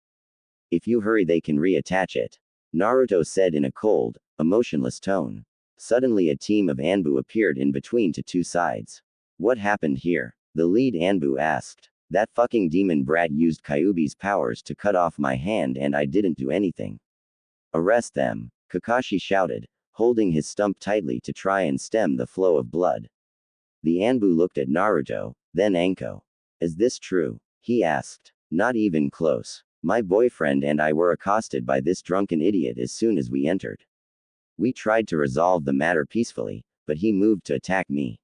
If you hurry, they can reattach it. Naruto said in a cold, emotionless tone. Suddenly a team of Anbu appeared in between to two sides. What happened here? The lead Anbu asked. That fucking demon brat used Kyuubi's powers to cut off my hand and I didn't do anything. Arrest them, Kakashi shouted, holding his stump tightly to try and stem the flow of blood. The Anbu looked at Naruto, then Anko. Is this true? He asked. Not even close. My boyfriend and I were accosted by this drunken idiot as soon as we entered. We tried to resolve the matter peacefully, but he moved to attack me.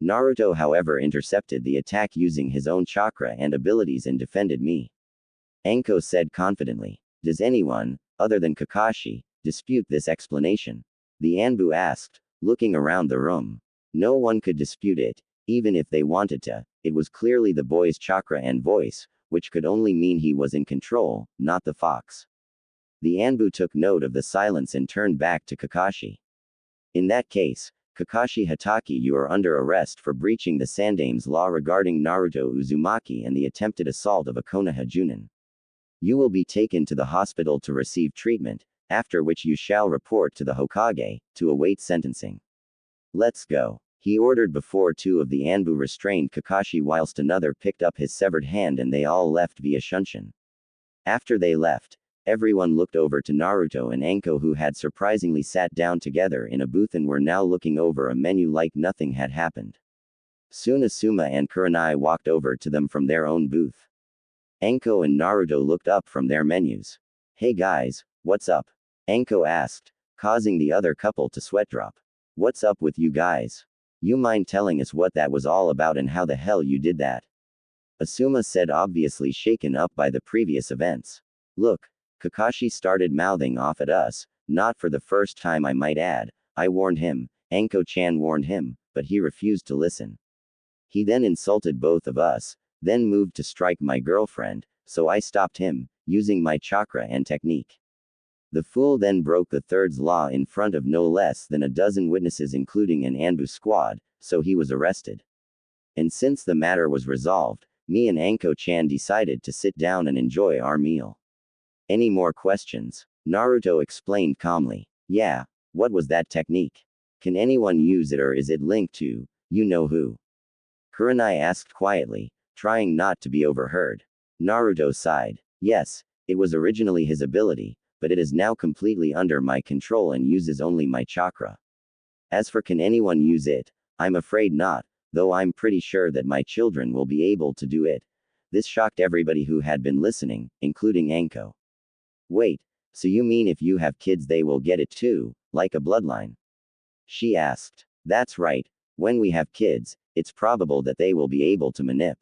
Naruto, however, intercepted the attack using his own chakra and abilities and defended me. Anko said confidently. Does anyone, other than Kakashi, dispute this explanation? The Anbu asked, looking around the room. No one could dispute it, even if they wanted to. It was clearly the boy's chakra and voice, which could only mean he was in control, not the fox. The Anbu took note of the silence and turned back to Kakashi. In that case, Kakashi Hatake, you are under arrest for breaching the Sandame's law regarding Naruto Uzumaki and the attempted assault of a Konoha Junin. You will be taken to the hospital to receive treatment, after which you shall report to the Hokage, to await sentencing. Let's go, he ordered before two of the Anbu restrained Kakashi whilst another picked up his severed hand and they all left via Shunshin. After they left, everyone looked over to Naruto and Anko, who had surprisingly sat down together in a booth and were now looking over a menu like nothing had happened. Soon Asuma and Kurenai walked over to them from their own booth. Anko and Naruto looked up from their menus. Hey guys, what's up? Anko asked, causing the other couple to sweat drop. What's up with you guys? You mind telling us what that was all about and how the hell you did that? Asuma said, obviously shaken up by the previous events. Look, Kakashi started mouthing off at us, not for the first time I might add. I warned him, Anko-chan warned him, but he refused to listen. He then insulted both of us, then moved to strike my girlfriend, so I stopped him, using my chakra and technique. The fool then broke the third's law in front of no less than a dozen witnesses including an Anbu squad, so he was arrested. And since the matter was resolved, me and Anko-chan decided to sit down and enjoy our meal. Any more questions? Naruto explained calmly. Yeah, what was that technique? Can anyone use it or is it linked to, you know who? Kurenai asked quietly, trying not to be overheard. Naruto sighed. Yes, it was originally his ability, but it is now completely under my control and uses only my chakra. As for can anyone use it, I'm afraid not, though I'm pretty sure that my children will be able to do it. This shocked everybody who had been listening, including Anko. Wait, so you mean if you have kids they will get it too, like a bloodline? She asked. That's right, when we have kids, it's probable that they will be able to manip.